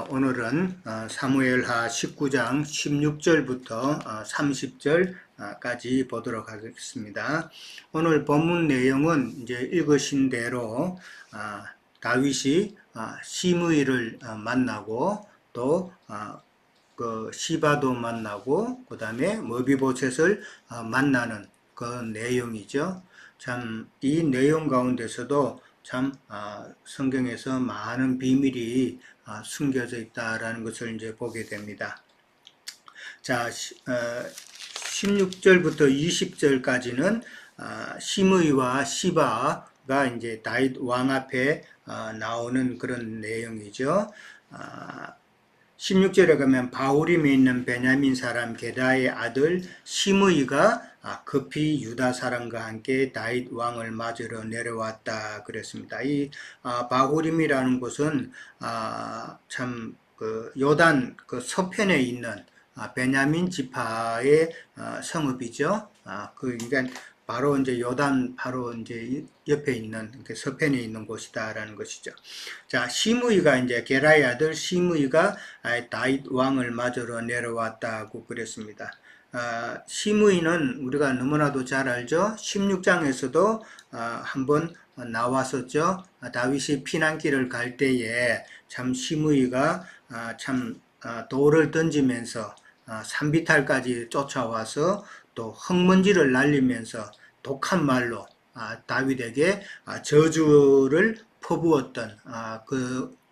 오늘은 사무엘하 19장 16절부터 30절까지 보도록 하겠습니다. 오늘 본문 내용은 이제 읽으신 대로 다윗이 시므이를 만나고 또 그 시바도 만나고 그 다음에 머비보셋을 만나는 그 내용이죠. 참 이 내용 가운데서도 참 성경에서 많은 비밀이 숨겨져 있다라는 것을 이제 보게 됩니다. 자, 16절부터 20절까지는 시므이와 시바가 이제 다윗 왕 앞에 나오는 그런 내용이죠. 16절에 가면 바후림에 있는 베냐민 사람 게다의 아들 시므이가 급히 유다 사람과 함께 다윗 왕을 맞으러 내려왔다 그랬습니다. 이 바후림이라는 곳은 참 그 요단 그 서편에 있는 베냐민 지파의 성읍이죠. 그러니까 바로 이제 요단 바로 이제 옆에 있는 서편에 있는 곳이다라는 것이죠. 자, 시므이가 이제 게라의 아들 시므이가 다윗 왕을 맞으러 내려왔다고 그랬습니다. 시므이는 우리가 너무나도 잘 알죠. 16장에서도 한번 나왔었죠. 다윗이 피난길을 갈 때에 참 시므이가 참 돌을 던지면서 산비탈까지 쫓아와서 또 흙먼지를 날리면서 독한 말로 다윗에게 저주를 퍼부었던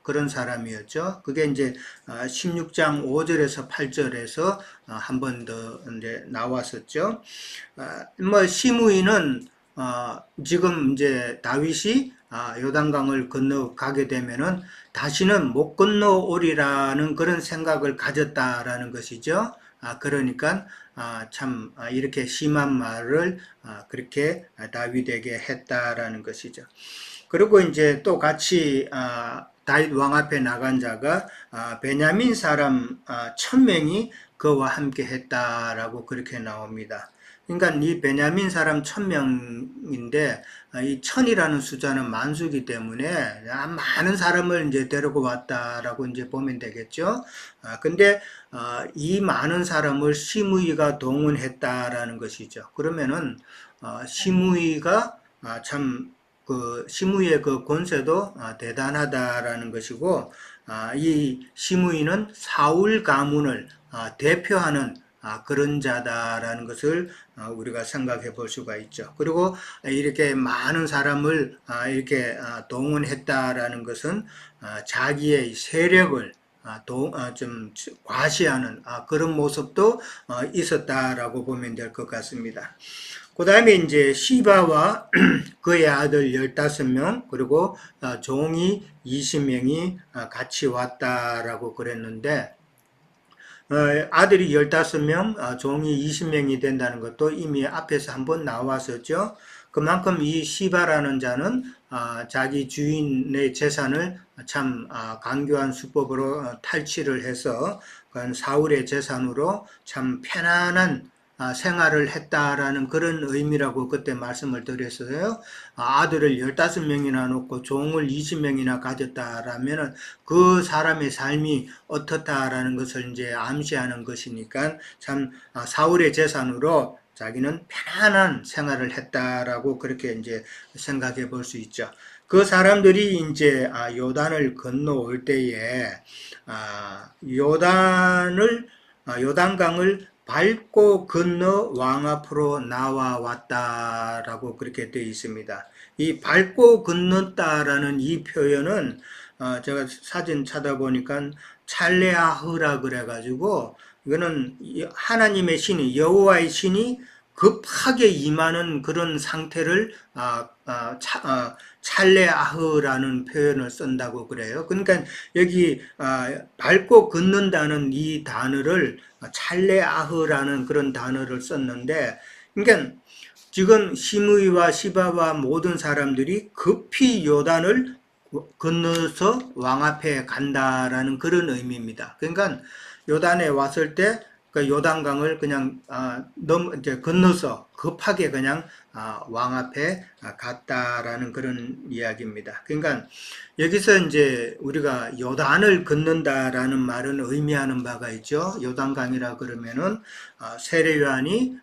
그런 사람이었죠. 그게 이제 16장 5절에서 8절에서 한 번 더 이제 나왔었죠. 뭐 시므이는 지금 이제 다윗이 요단강을 건너가게 되면은 다시는 못 건너오리라는 그런 생각을 가졌다라는 것이죠. 그러니까 참 이렇게 심한 말을 그렇게 다윗에게 했다라는 것이죠. 그리고 이제 또 같이 다윗 왕 앞에 나간 자가 베냐민 사람 1000명이 그와 함께 했다라고 그렇게 나옵니다. 그러니까 이 베냐민 사람 1000명인데 이 1000이라는 숫자는 만수기 때문에 많은 사람을 이제 데리고 왔다라고 이제 보면 되겠죠. 근데 이 많은 사람을 시므이가 동원했다라는 것이죠. 그러면은 시므이가 참 그 시므이의 그 권세도 대단하다라는 것이고, 이 시므이는 사울 가문을 대표하는 그런 자다라는 것을 우리가 생각해 볼 수가 있죠. 그리고 이렇게 많은 사람을 이렇게 동원했다라는 것은 자기의 세력을 좀 과시하는 그런 모습도 있었다라고 보면 될 것 같습니다. 그 다음에 이제 시바와 그의 아들 15명 그리고 종이 20명이 같이 왔다라고 그랬는데, 아들이 15명, 종이 20명이 된다는 것도 이미 앞에서 한번 나왔었죠. 그만큼 이 시바라는 자는 자기 주인의 재산을 참 강교한 수법으로 탈취를 해서 사울의 재산으로 참 편안한 생활을 했다라는 그런 의미라고 그때 말씀을 드렸어요. 아들을 15명이나 놓고 종을 20명이나 가졌다라면 그 사람의 삶이 어떻다라는 것을 이제 암시하는 것이니까 참 사울의 재산으로 자기는 편안한 생활을 했다라고 그렇게 이제 생각해 볼 수 있죠. 그 사람들이 이제 요단을 건너올 때에 요단강을 밟고 건너 왕 앞으로 나와 왔다라고 그렇게 되어 있습니다. 이 밟고 건넜다라는 이 표현은 제가 사진 찾아보니까 찰레아흐라 그래가지고 이거는 하나님의 신이 여호와의 신이 급하게 임하는 그런 상태를 찰레아흐라는 표현을 쓴다고 그래요. 그러니까 여기 밟고 걷는다는 이 단어를 찰레아흐라는 그런 단어를 썼는데, 그러니까 지금 시므이와 시바와 모든 사람들이 급히 요단을 건너서 왕 앞에 간다라는 그런 의미입니다. 그러니까 요단에 왔을 때 그 요단강을 그냥 이제 건너서 급하게 그냥 왕 앞에 갔다라는 그런 이야기입니다. 그러니까 여기서 이제 우리가 요단을 건넌다라는 말은 의미하는 바가 있죠. 요단강이라 그러면은 세례 요한이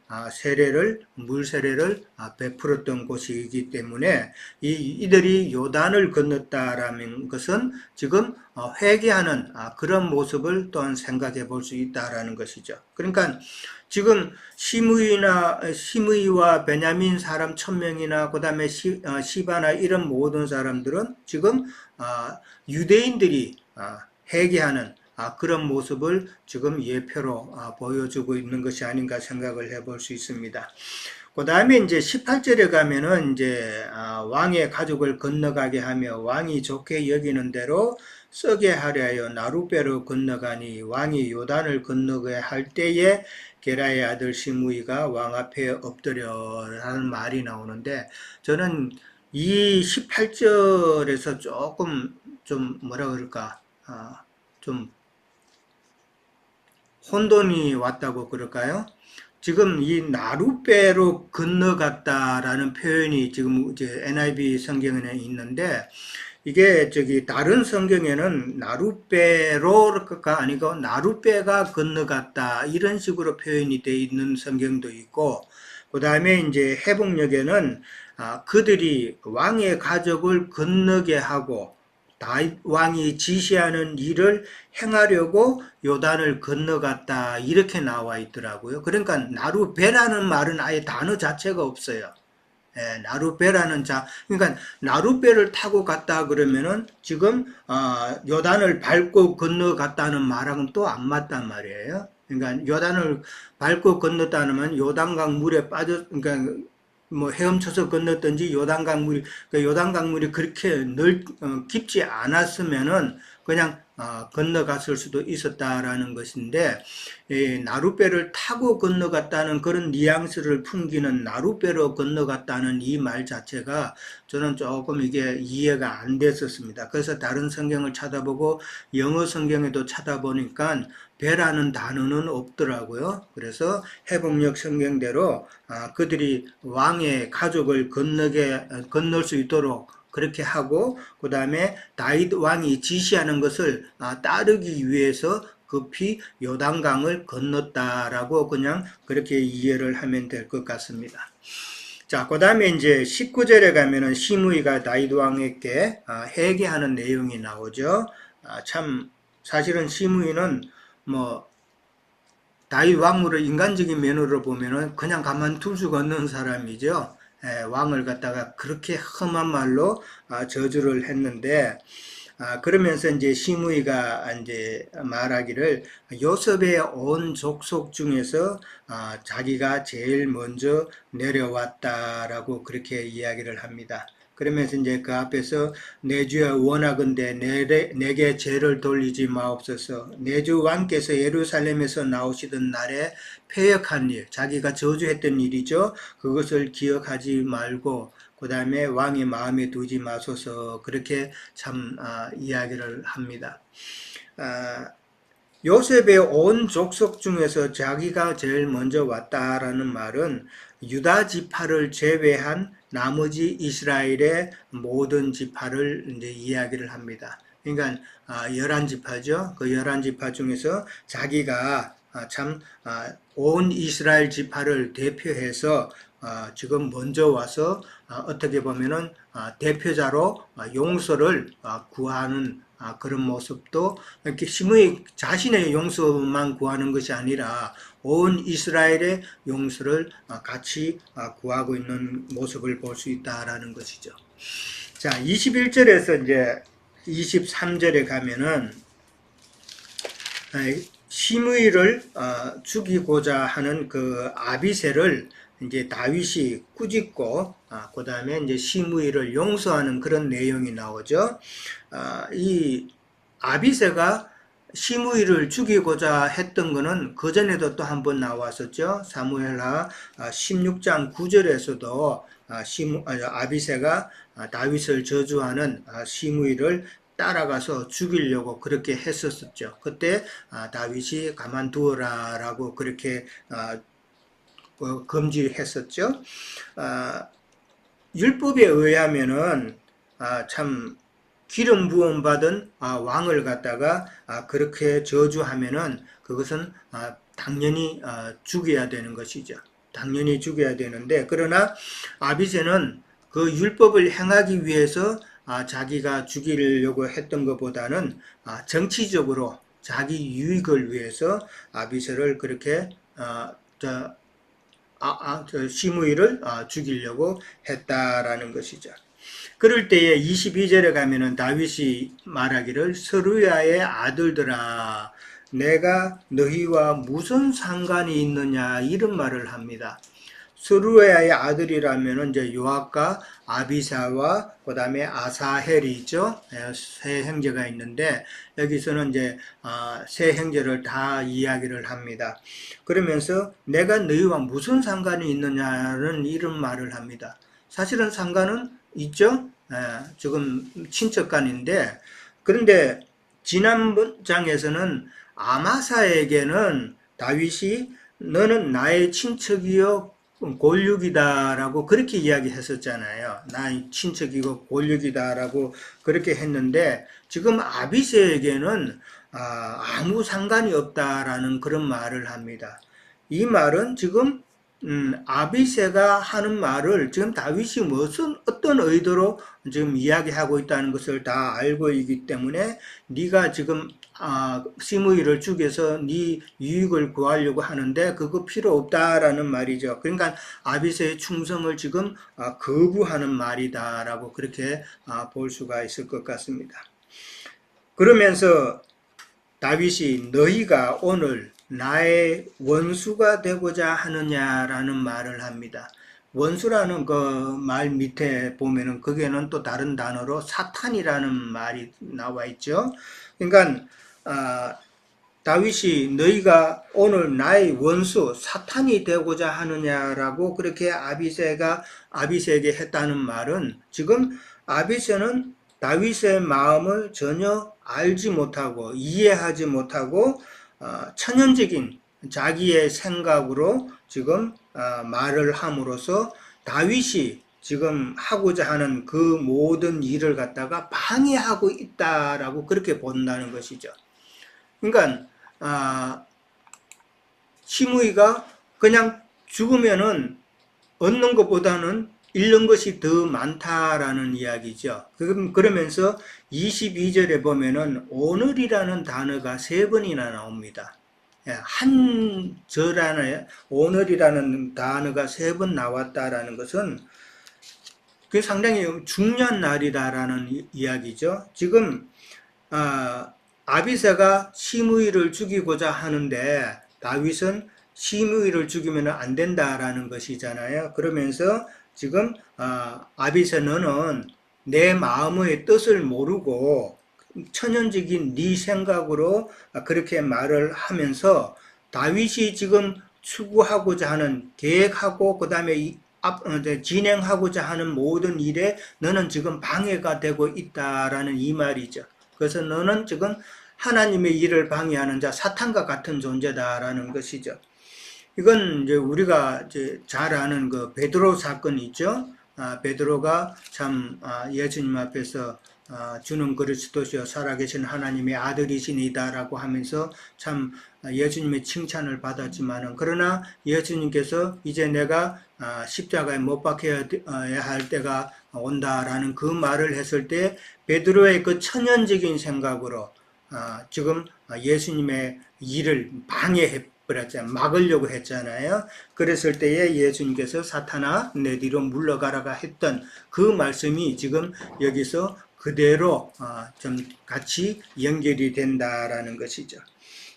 물 세례를 베풀었던 곳이기 때문에 이들이 요단을 건넜다라는 것은 지금 회개하는 그런 모습을 또한 생각해 볼 수 있다라는 것이죠. 그러니까 지금 시므이와 베냐민 사람 1000명이나 그 다음에 시바나 이런 모든 사람들은 지금 유대인들이 회개하는 그런 모습을 지금 예표로 보여주고 있는 것이 아닌가 생각을 해볼 수 있습니다. 그 다음에 이제 18절에 가면은 이제 왕의 가족을 건너가게 하며 왕이 좋게 여기는 대로 쓰게 하려 하여 나룻배로 건너가니 왕이 요단을 건너게 할 때에 게라의 아들 시므이가 왕 앞에 엎드려라는 말이 나오는데, 저는 이 18절에서 조금 좀 뭐라 그럴까 좀 혼돈이 왔다고 그럴까요? 지금 이 나룻배로 건너갔다라는 표현이 지금 이제 NIV 성경에 있는데, 이게 다른 성경에는 나룻배로가 아니고 나룻배가 건너갔다 이런 식으로 표현이 되어 있는 성경도 있고, 그 다음에 이제 해복역에는 그들이 왕의 가족을 건너게 하고 다윗 왕이 지시하는 일을 행하려고 요단을 건너갔다 이렇게 나와 있더라고요. 그러니까 나룻배라는 말은 아예 단어 자체가 없어요. 나룻배라는 그러니까 나룻배를 타고 갔다 그러면은 지금 요단을 밟고 건너갔다는 말하고는 또 안 맞단 말이에요. 그러니까 요단을 밟고 건넜다는 요단강 물에 그러니까 뭐 헤엄쳐서 건넜든지 요단강 물이 그렇게 깊지 않았으면은 그냥 건너갔을 수도 있었다라는 것인데, 나룻배를 타고 건너갔다는 그런 뉘앙스를 풍기는 나룻배로 건너갔다는 이 말 자체가 저는 조금 이게 이해가 안 됐었습니다. 그래서 다른 성경을 찾아보고 영어 성경에도 찾아보니까 배라는 단어는 없더라고요. 그래서 해복역 성경대로 그들이 왕의 가족을 건널 수 있도록 그렇게 하고, 그 다음에 다윗 왕이 지시하는 것을 따르기 위해서 급히 요단강을 건넜다라고 그냥 그렇게 이해를 하면 될 것 같습니다. 자, 그 다음에 이제 19절에 가면은 시므이가 다윗 왕에게 회개하는 내용이 나오죠. 참 사실은 시므이는 뭐 다윗 왕후를 인간적인 면으로 보면은 그냥 가만둘 수가 없는 사람이죠. 왕을 갖다가 그렇게 험한 말로 저주를 했는데, 그러면서 이제 시므이가 이제 말하기를 요셉의 온 족속 중에서 자기가 제일 먼저 내려왔다라고 그렇게 이야기를 합니다. 그러면서 이제 그 앞에서 내 주여 원하건대 내게 죄를 돌리지 마옵소서. 내 주 왕께서 예루살렘에서 나오시던 날에 패역한 일, 자기가 저주했던 일이죠. 그것을 기억하지 말고 그 다음에 왕의 마음에 두지 마소서, 그렇게 참 이야기를 합니다. 요셉의 온 족속 중에서 자기가 제일 먼저 왔다라는 말은 유다 지파를 제외한 나머지 이스라엘의 모든 지파를 이제 이야기를 합니다. 그러니까 11지파죠. 그 11지파 중에서 자기가 참 온 이스라엘 지파를 대표해서 지금 먼저 와서 어떻게 보면은 대표자로 용서를 구하는 그런 모습도, 이렇게 시므이 자신의 용서만 구하는 것이 아니라 온 이스라엘의 용서를 같이 구하고 있는 모습을 볼 수 있다라는 것이죠. 자, 21절에서 이제 23절에 가면은 시므이를 죽이고자 하는 그 아비새를 이제 다윗이 꾸짖고 그 다음에 이제 시므이를 용서하는 그런 내용이 나오죠. 이 아비새가 시므이를 죽이고자 했던 것은 그전에도 또 한 번 나왔었죠. 사무엘하 16장 9절에서도 아비새가 다윗을 저주하는 시므이를 따라가서 죽이려고 그렇게 했었죠. 그때 다윗이 가만두어라 라고 그렇게 금지했었죠. 율법에 의하면은 참 기름 부음 받은 왕을 갖다가 그렇게 저주하면은 그것은 당연히 죽여야 되는 것이죠. 당연히 죽여야 되는데, 그러나 아비새는 그 율법을 행하기 위해서 자기가 죽이려고 했던 것보다는 정치적으로 자기 유익을 위해서 아비새를 그렇게 시므이를 죽이려고 했다라는 것이죠. 그럴 때에 22절에 가면은 다윗이 말하기를 서루야의 아들들아 내가 너희와 무슨 상관이 있느냐 이런 말을 합니다. 스루야의 아들이라면은 이제 요압과 아비사와 그 다음에 아사헬이 있죠. 세 형제가 있는데 여기서는 이제 세 형제를 다 이야기를 합니다. 그러면서 내가 너희와 무슨 상관이 있느냐는 이런 말을 합니다. 사실은 상관은 있죠. 지금 친척간인데, 그런데 지난 장에서는 아마사에게는 다윗이 너는 나의 친척이요 골육이다라고 그렇게 이야기했었잖아요. 나의 친척이고 골육이다라고 그렇게 했는데 지금 아비새에게는 아무 상관이 없다라는 그런 말을 합니다. 이 말은 지금 아비새가 하는 말을 지금 다윗이 어떤 의도로 지금 이야기하고 있다는 것을 다 알고 있기 때문에 네가 지금 시므이를 죽여서 네 유익을 구하려고 하는데 그거 필요 없다라는 말이죠. 그러니까 아비새의 충성을 지금 거부하는 말이다라고 그렇게 볼 수가 있을 것 같습니다. 그러면서 다윗이 너희가 오늘 나의 원수가 되고자 하느냐라는 말을 합니다. 원수라는 그 말 밑에 보면은 거기에는 또 다른 단어로 사탄이라는 말이 나와 있죠. 그러니까 다윗이 너희가 오늘 나의 원수 사탄이 되고자 하느냐라고 그렇게 아비새에게 했다는 말은 지금 아비새는 다윗의 마음을 전혀 알지 못하고 이해하지 못하고 천연적인 자기의 생각으로 지금 말을 함으로써 다윗이 지금 하고자 하는 그 모든 일을 갖다가 방해하고 있다라고 그렇게 본다는 것이죠. 그러니까 시므이가 그냥 죽으면은 얻는 것보다는 잃는 것이 더 많다라는 이야기죠. 그러면서 22절에 보면은 오늘이라는 단어가 3번이나 나옵니다. 한 절 안에 오늘이라는 단어가 3번 나왔다라는 것은 그게 상당히 중요한 날이다라는 이야기죠. 지금 아비새가 시므이를 죽이고자 하는데 다윗은 시므이를 죽이면 안 된다라는 것이잖아요. 그러면서 지금 아비새 너는 내 마음의 뜻을 모르고 천연적인 네 생각으로 그렇게 말을 하면서 다윗이 지금 추구하고자 하는 계획하고 그 다음에 진행하고자 하는 모든 일에 너는 지금 방해가 되고 있다라는 이 말이죠. 그래서 너는 지금 하나님의 일을 방해하는 자 사탄과 같은 존재다라는 것이죠. 이건 이제 우리가 이제 잘 아는 그 베드로 사건이 있죠. 베드로가 참 예수님 앞에서 주는 그리스도시요 살아계신 하나님의 아들이시니다라고 하면서 참 예수님의 칭찬을 받았지만은 그러나 예수님께서 이제 내가 십자가에 못 박혀야 할 때가 온다라는 그 말을 했을 때 베드로의 그 천연적인 생각으로 지금 예수님의 일을 방해해 버렸잖아요. 막으려고 했잖아요. 그랬을 때에 예수님께서 사탄아 내 뒤로 물러가라가 했던 그 말씀이 지금 여기서 그대로 좀 같이 연결이 된다라는 것이죠.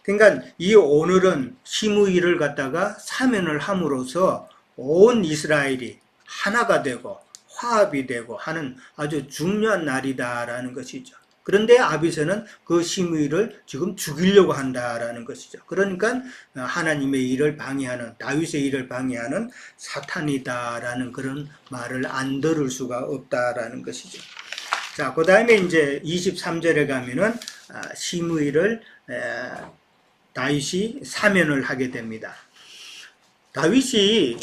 그러니까 이 오늘은 시므이를 갖다가 사면을 함으로써 온 이스라엘이 하나가 되고 화합이 되고 하는 아주 중요한 날이다라는 것이죠. 그런데 아비새는 그 시므이를 지금 죽이려고 한다라는 것이죠. 그러니까 하나님의 일을 방해하는 다윗의 일을 방해하는 사탄이다라는 그런 말을 안 들을 수가 없다라는 것이죠. 자, 그 다음에 이제 23절에 가면은 시므이를 다윗이 사면을 하게 됩니다. 다윗이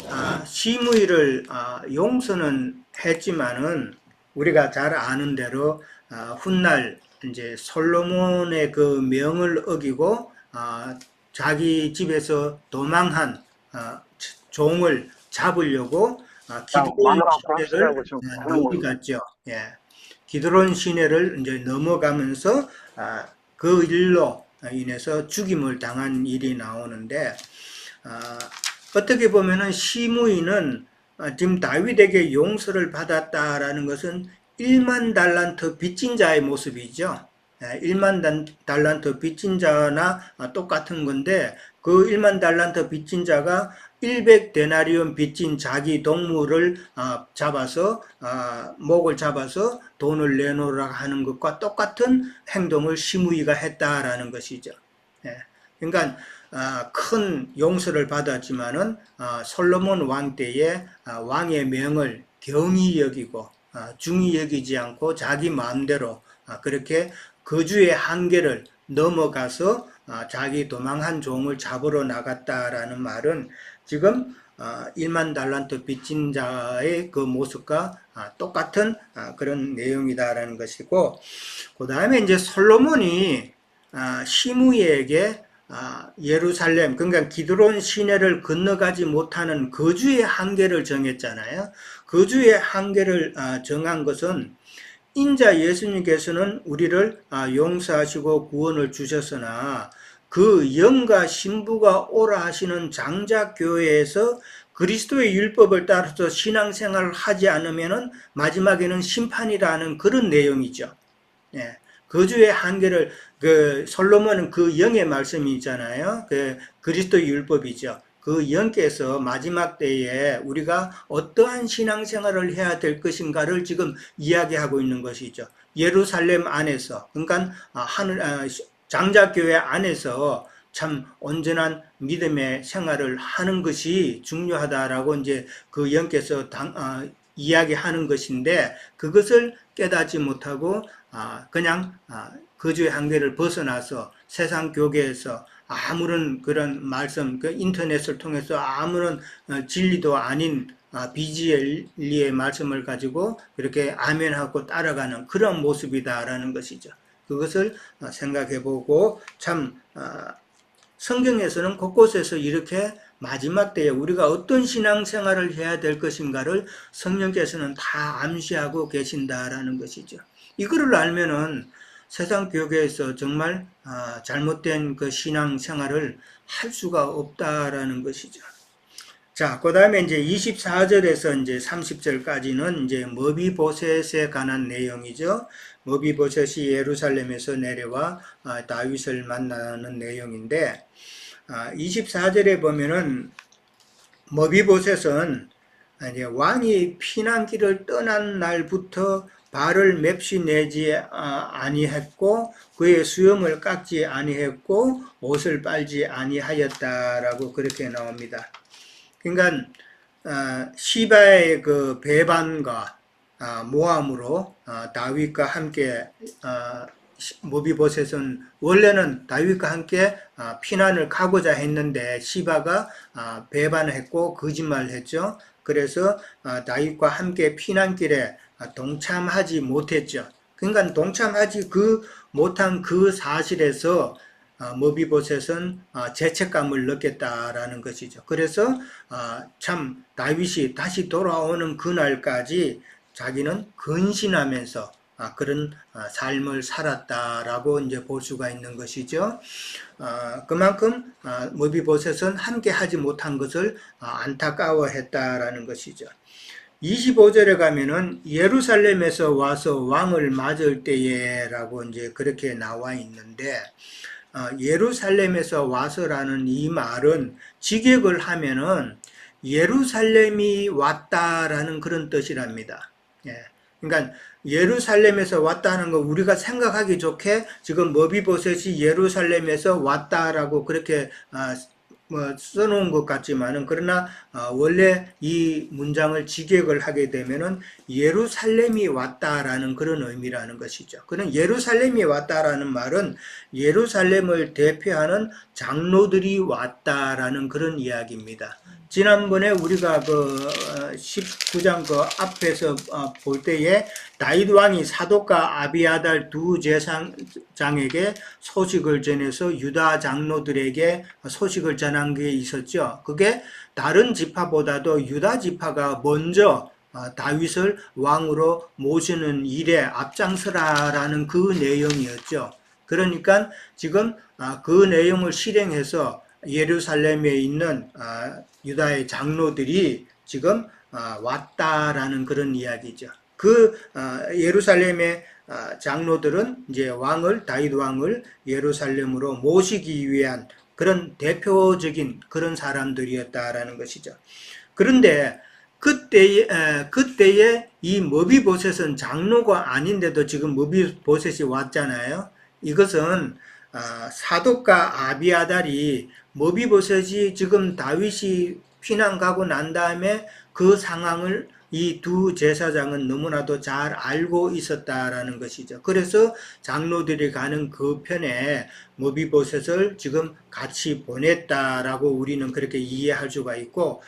시므이를 용서는 했지만은 우리가 잘 아는 대로 훗날 이제 솔로몬의 그 명을 어기고 자기 집에서 도망한 종을 잡으려고 기드론 마누라 시내를 브라스라고 지금 하는 거예요. 넘어갔죠. 예. 기드론 시내를 이제 넘어가면서 그 일로 인해서 죽임을 당한 일이 나오는데 어떻게 보면은 시므이는 지금 다윗에게 용서를 받았다라는 것은 1만 달란트 빚진 자의 모습이죠. 1만 달란트 빚진 자나 똑같은 건데 그 1만 달란트 빚진 자가 100데나리온 빚진 자기 동물을 잡아서 목을 잡아서 돈을 내놓으라 하는 것과 똑같은 행동을 시므이가 했다라는 것이죠. 그러니까 큰 용서를 받았지만은 솔로몬 왕 때에 왕의 명을 경히 여기고 중히 여기지 않고 자기 마음대로 그렇게 거주의 한계를 넘어가서 자기 도망한 종을 잡으러 나갔다라는 말은 지금 1만 달란트 빚진 자의 그 모습과 똑같은 그런 내용이다라는 것이고, 그 다음에 이제 솔로몬이 시므이에게 예루살렘, 그러니까 기드론 시내를 건너가지 못하는 거주의 한계를 정했잖아요. 거주의 한계를 정한 것은 인자 예수님께서는 우리를 용서하시고 구원을 주셨으나 그 영과 신부가 오라 하시는 장자교회에서 그리스도의 율법을 따라서 신앙생활을 하지 않으면 마지막에는 심판이라는 그런 내용이죠. 예. 거주의 한계를 솔로몬은 그 영의 말씀이 있잖아요. 그리스도의 율법이죠. 그 영께서 마지막 때에 우리가 어떠한 신앙생활을 해야 될 것인가를 지금 이야기하고 있는 것이죠. 예루살렘 안에서, 그러니까 장자교회 안에서 참 온전한 믿음의 생활을 하는 것이 중요하다라고 이제 그 영께서 이야기하는 것인데, 그것을 깨닫지 못하고 그냥 거주의 한계를 벗어나서 세상 교계에서 아무런 그런 말씀, 그 인터넷을 통해서 아무런 진리도 아닌 비진리의 말씀을 가지고 그렇게 아멘하고 따라가는 그런 모습이다라는 것이죠. 그것을 생각해보고 참 성경에서는 곳곳에서 이렇게 마지막 때에 우리가 어떤 신앙생활을 해야 될 것인가를 성령께서는 다 암시하고 계신다라는 것이죠. 이거를 알면은 세상 교회에서 정말 잘못된 그 신앙생활을 할 수가 없다라는 것이죠. 자, 그 다음에 이제 24절에서 이제 30절까지는 이제 머비보셋에 관한 내용이죠. 머비보셋이 예루살렘에서 내려와 다윗을 만나는 내용인데, 24절에 보면은 머비보셋은 이제 왕이 피난길을 떠난 날부터 발을 맵시 내지 아니했고 그의 수염을 깎지 아니했고 옷을 빨지 아니하였다라고 그렇게 나옵니다. 그러니까 시바의 그 배반과 모함으로 다윗과 함께 머비보셋은 원래는 다윗과 함께 피난을 가고자 했는데 시바가 배반을 했고 거짓말을 했죠. 그래서 다윗과 함께 피난길에 동참하지 못했죠. 그러니까 동참하지 못한 그 사실에서 머비보셋은 죄책감을 느꼈다라는 것이죠. 그래서 참 다윗이 다시 돌아오는 그날까지 자기는 근신하면서 그런 삶을 살았다라고 이제 볼 수가 있는 것이죠. 그만큼 머비보셋은 함께 하지 못한 것을 안타까워했다라는 것이죠. 25절에 가면은 예루살렘에서 와서 왕을 맞을 때에라고 이제 그렇게 나와 있는데, 예루살렘에서 와서라는 이 말은 직역을 하면은 예루살렘이 왔다라는 그런 뜻이랍니다. 예. 그러니까 예루살렘에서 왔다는 거 우리가 생각하기 좋게 지금 머비보셋이 예루살렘에서 왔다라고 그렇게 써놓은 것 같지만은, 그러나 원래 이 문장을 직역을 하게 되면은 예루살렘이 왔다라는 그런 의미라는 것이죠. 그런 예루살렘이 왔다라는 말은 예루살렘을 대표하는 장로들이 왔다라는 그런 이야기입니다. 지난번에 우리가 그 19장 그 앞에서 볼 때에 다윗 왕이 사독과 아비아달 두 제사장에게 소식을 전해서 유다 장로들에게 소식을 전한 게 있었죠. 그게 다른 지파보다도 유다 지파가 먼저 다윗을 왕으로 모시는 일에 앞장서라라는 그 내용이었죠. 그러니까 지금 그 내용을 실행해서 예루살렘에 있는 유다의 장로들이 지금 왔다라는 그런 이야기죠. 그 예루살렘의 장로들은 이제 다윗 왕을 예루살렘으로 모시기 위한 그런 대표적인 그런 사람들이었다라는 것이죠. 그런데 그때에 이 머비보셋은 장로가 아닌데도 지금 머비보셋이 왔잖아요. 이것은 사독과 아비아달이 머비보셋이 지금 다윗이 피난 가고 난 다음에 그 상황을 이 두 제사장은 너무나도 잘 알고 있었다라는 것이죠. 그래서 장로들이 가는 그 편에 머비보셋을 지금 같이 보냈다라고 우리는 그렇게 이해할 수가 있고,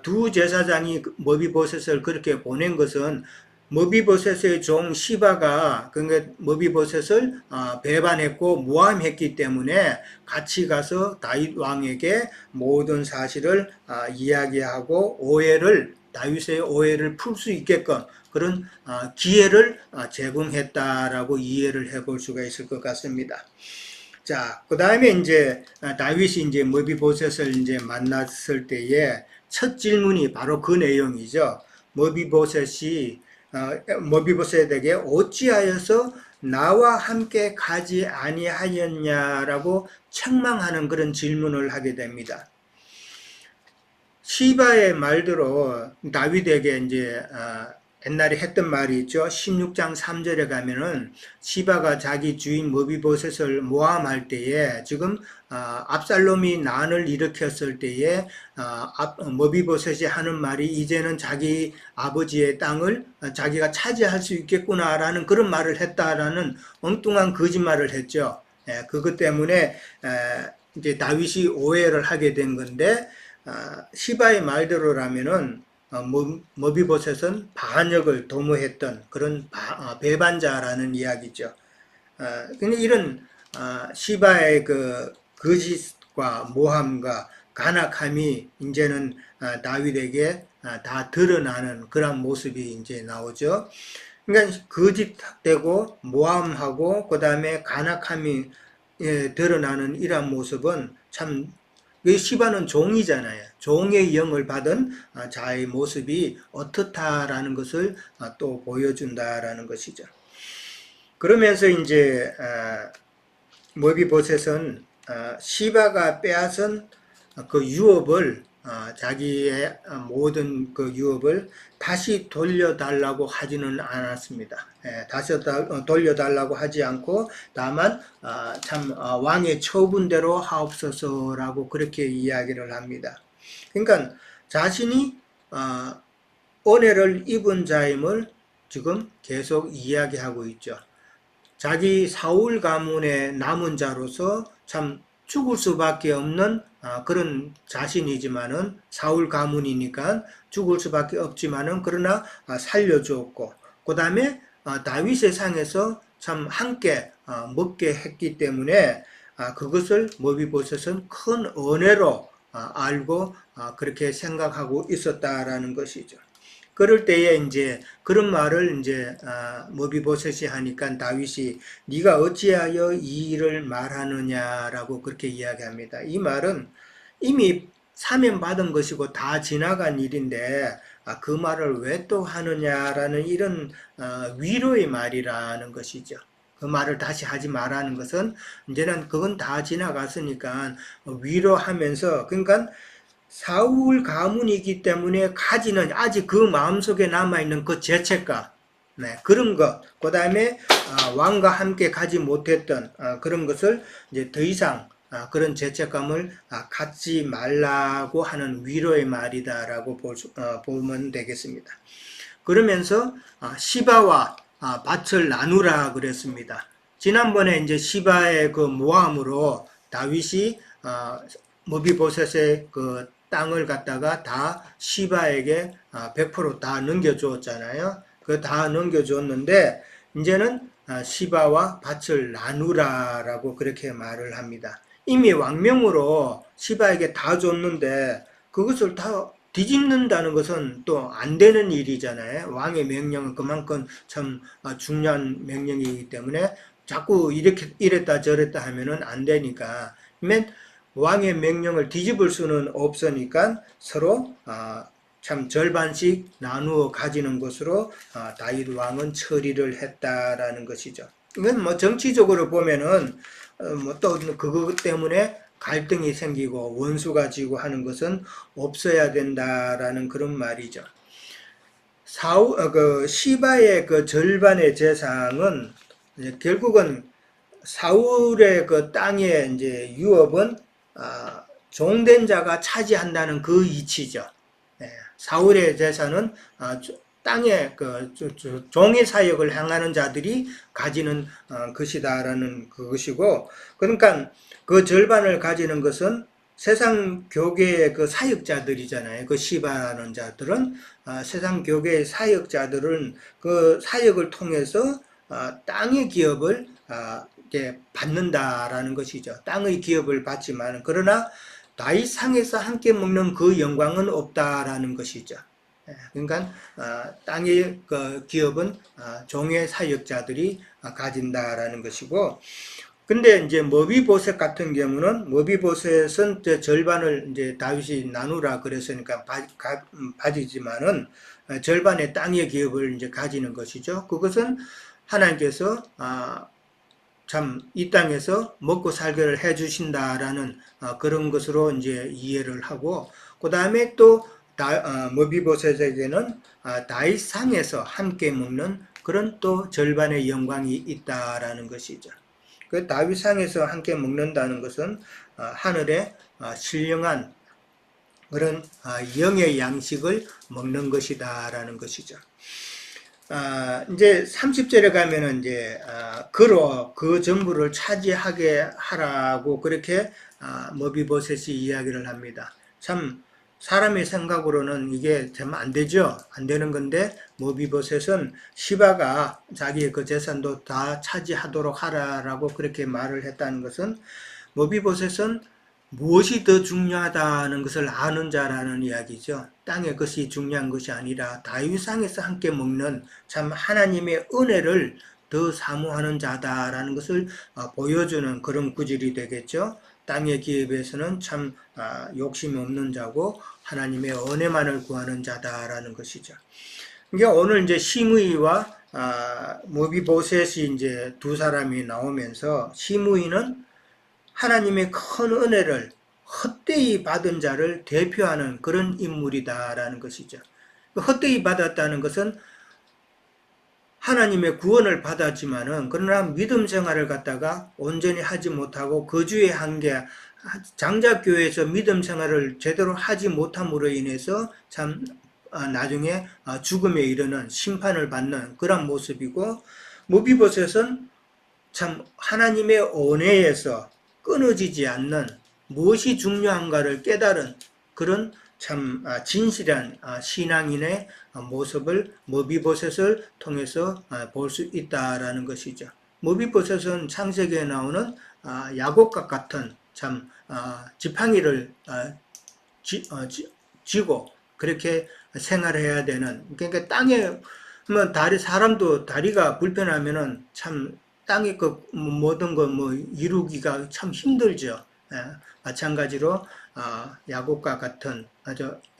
두 제사장이 머비보셋을 그렇게 보낸 것은 머비보셋의 종 시바가 그러니까 머비보셋을 배반했고 모함했기 때문에 같이 가서 다윗 왕에게 모든 사실을 이야기하고 다윗의 오해를 풀 수 있게끔 그런 기회를 제공했다라고 이해를 해볼 수가 있을 것 같습니다. 자, 그 다음에 이제 다윗이 이제 머비보셋을 이제 만났을 때에 첫 질문이 바로 그 내용이죠. 머비보셋에게 어찌하여서 나와 함께 가지 아니하였냐라고 책망하는 그런 질문을 하게 됩니다. 시바의 말대로 다윗에게 이제 옛날에 했던 말이 있죠. 16장 3절에 가면은 시바가 자기 주인 머비보셋을 모함할 때에 지금 압살롬이 난을 일으켰을 때에 머비보셋이 하는 말이 이제는 자기 아버지의 땅을 자기가 차지할 수 있겠구나라는 그런 말을 했다라는 엉뚱한 거짓말을 했죠. 그것 때문에 이제 다윗이 오해를 하게 된 건데, 시바의 말대로라면은 머비보셋은 반역을 도모했던 그런 배반자라는 이야기죠. 근데 이런 시바의 그 거짓과 모함과 간악함이 이제는 다윗에게 다 드러나는 그런 모습이 이제 나오죠. 그러니까 거짓되고 모함하고 그 다음에 간악함이 드러나는 이러한 모습은 참, 시바는 종이잖아요. 종의 영을 받은 자의 모습이 어떻다라는 것을 또 보여준다라는 것이죠. 그러면서 이제 머비보셋은 시바가 빼앗은 그 유업을 자기의 모든 그 유업을 다시 돌려달라고 하지는 않았습니다. 다시 돌려달라고 하지 않고 다만 참 왕의 처분대로 하옵소서라고 그렇게 이야기를 합니다. 그러니까 자신이 은혜를 입은 자임을 지금 계속 이야기하고 있죠. 자기 사울 가문의 남은 자로서 참 죽을 수밖에 없는 그런 자신이지만은 사울 가문이니까 죽을 수밖에 없지만은 그러나 살려주었고, 그 다음에 다윗의 상에서 참 함께 먹게 했기 때문에 그것을 머비보셋은 큰 은혜로 알고 그렇게 생각하고 있었다라는 것이죠. 그럴 때에 이제 그런 말을 이제 머비보셋이 하니까 다윗이 네가 어찌하여 이 일을 말하느냐라고 그렇게 이야기합니다. 이 말은 이미 사면받은 것이고 다 지나간 일인데 그 말을 왜 또 하느냐라는 이런 위로의 말이라는 것이죠. 그 말을 다시 하지 말라는 것은 이제는 그건 다 지나갔으니까 위로하면서, 그러니까 사울 가문이기 때문에 가지는 아직 그 마음속에 남아있는 그 죄책감, 그런 것, 그 다음에 왕과 함께 가지 못했던 그런 것을 이제 더 이상 그런 죄책감을 갖지 말라고 하는 위로의 말이다라고 보면 되겠습니다. 그러면서 시바와 밭을 나누라 그랬습니다. 지난번에 이제 시바의 그 모함으로 다윗이 머비보셋의 그 땅을 갖다가 다 시바에게 100%다 넘겨주었잖아요. 그 다 넘겨주었는데 이제는 시바와 밭을 나누라라고 그렇게 말을 합니다. 이미 왕명으로 시바에게 다 줬는데 그것을 다 뒤집는다는 것은 또 안 되는 일이잖아요. 왕의 명령은 그만큼 참 중요한 명령이기 때문에 자꾸 이렇게 이랬다 저랬다 하면은 안 되니까. 그러면 왕의 명령을 뒤집을 수는 없으니까 서로 참 절반씩 나누어 가지는 것으로 다윗 왕은 처리를 했다라는 것이죠. 이건 뭐 정치적으로 보면은 뭐 또 그것 때문에 갈등이 생기고 원수가 지고 하는 것은 없어야 된다라는 그런 말이죠. 그 시바의 그 절반의 재산은 결국은 사울의 그 땅의 이제 유업은 종된 자가 차지한다는 그 이치죠. 예, 사울의 재산은 땅에 그 종의 사역을 행하는 자들이 가지는 것이다라는 그것이고, 그러니까 그 절반을 가지는 것은 세상 교계의 그 사역자들이잖아요. 그 시바라는 자들은 세상 교계의 사역자들은 그 사역을 통해서 땅의 기업을 이렇게 받는다라는 것이죠. 땅의 기업을 받지만 그러나 다윗상에서 함께 먹는 그 영광은 없다라는 것이죠. 그러니까 땅의 그 기업은 종의 사역자들이 가진다라는 것이고, 근데 이제 머비보셋 같은 경우는 머비보셋은 절반을 이제 다윗이 나누라 그랬으니까 가지지만은 절반의 땅의 기업을 이제 가지는 것이죠. 그것은 하나님께서 참 이 땅에서 먹고 살기를 해주신다라는 그런 것으로 이제 이해를 하고, 그 다음에 또 머비보셋에게는 다윗상에서 함께 먹는 그런 또 절반의 영광이 있다라는 것이죠. 그 다윗상에서 함께 먹는다는 것은 하늘의 신령한 그런 영의 양식을 먹는 것이다라는 것이죠. 이제 30절에 가면은 이제 그로 그 전부를 차지하게 하라고 그렇게 머비보셋이 이야기를 합니다. 참 사람의 생각으로는 이게 참 안 되죠. 안 되는 건데 머비보셋은 시바가 자기의 그 재산도 다 차지하도록 하라라고 그렇게 말을 했다는 것은, 머비보셋은 무엇이 더 중요하다는 것을 아는 자라는 이야기죠. 땅의 것이 중요한 것이 아니라 다윗상에서 함께 먹는 참 하나님의 은혜를 더 사모하는 자다라는 것을 보여주는 그런 구절이 되겠죠. 땅의 기업에서는 참 욕심이 없는 자고 하나님의 은혜만을 구하는 자다라는 것이죠. 이게 오늘 이제 시므이와 모비보셋이 이제 두 사람이 나오면서, 시므이는 하나님의 큰 은혜를 헛되이 받은 자를 대표하는 그런 인물이다라는 것이죠. 헛되이 받았다는 것은 하나님의 구원을 받았지만은 그러나 믿음 생활을 갖다가 온전히 하지 못하고 거주의 한계, 장작교회에서 믿음 생활을 제대로 하지 못함으로 인해서 참 나중에 죽음에 이르는 심판을 받는 그런 모습이고, 무비보셋은 참 하나님의 은혜에서 끊어지지 않는 무엇이 중요한가를 깨달은 그런 참 진실한 신앙인의 모습을 머비보셋을 통해서 볼 수 있다라는 것이죠. 머비보셋은 창세기에 나오는 야곱과 같은 참 지팡이를 쥐고 그렇게 생활해야 되는, 그러니까 땅에 뭐 사람도 다리가 불편하면은 참 땅에 그 모든 거 뭐 이루기가 참 힘들죠. 예, 마찬가지로 야곱과 같은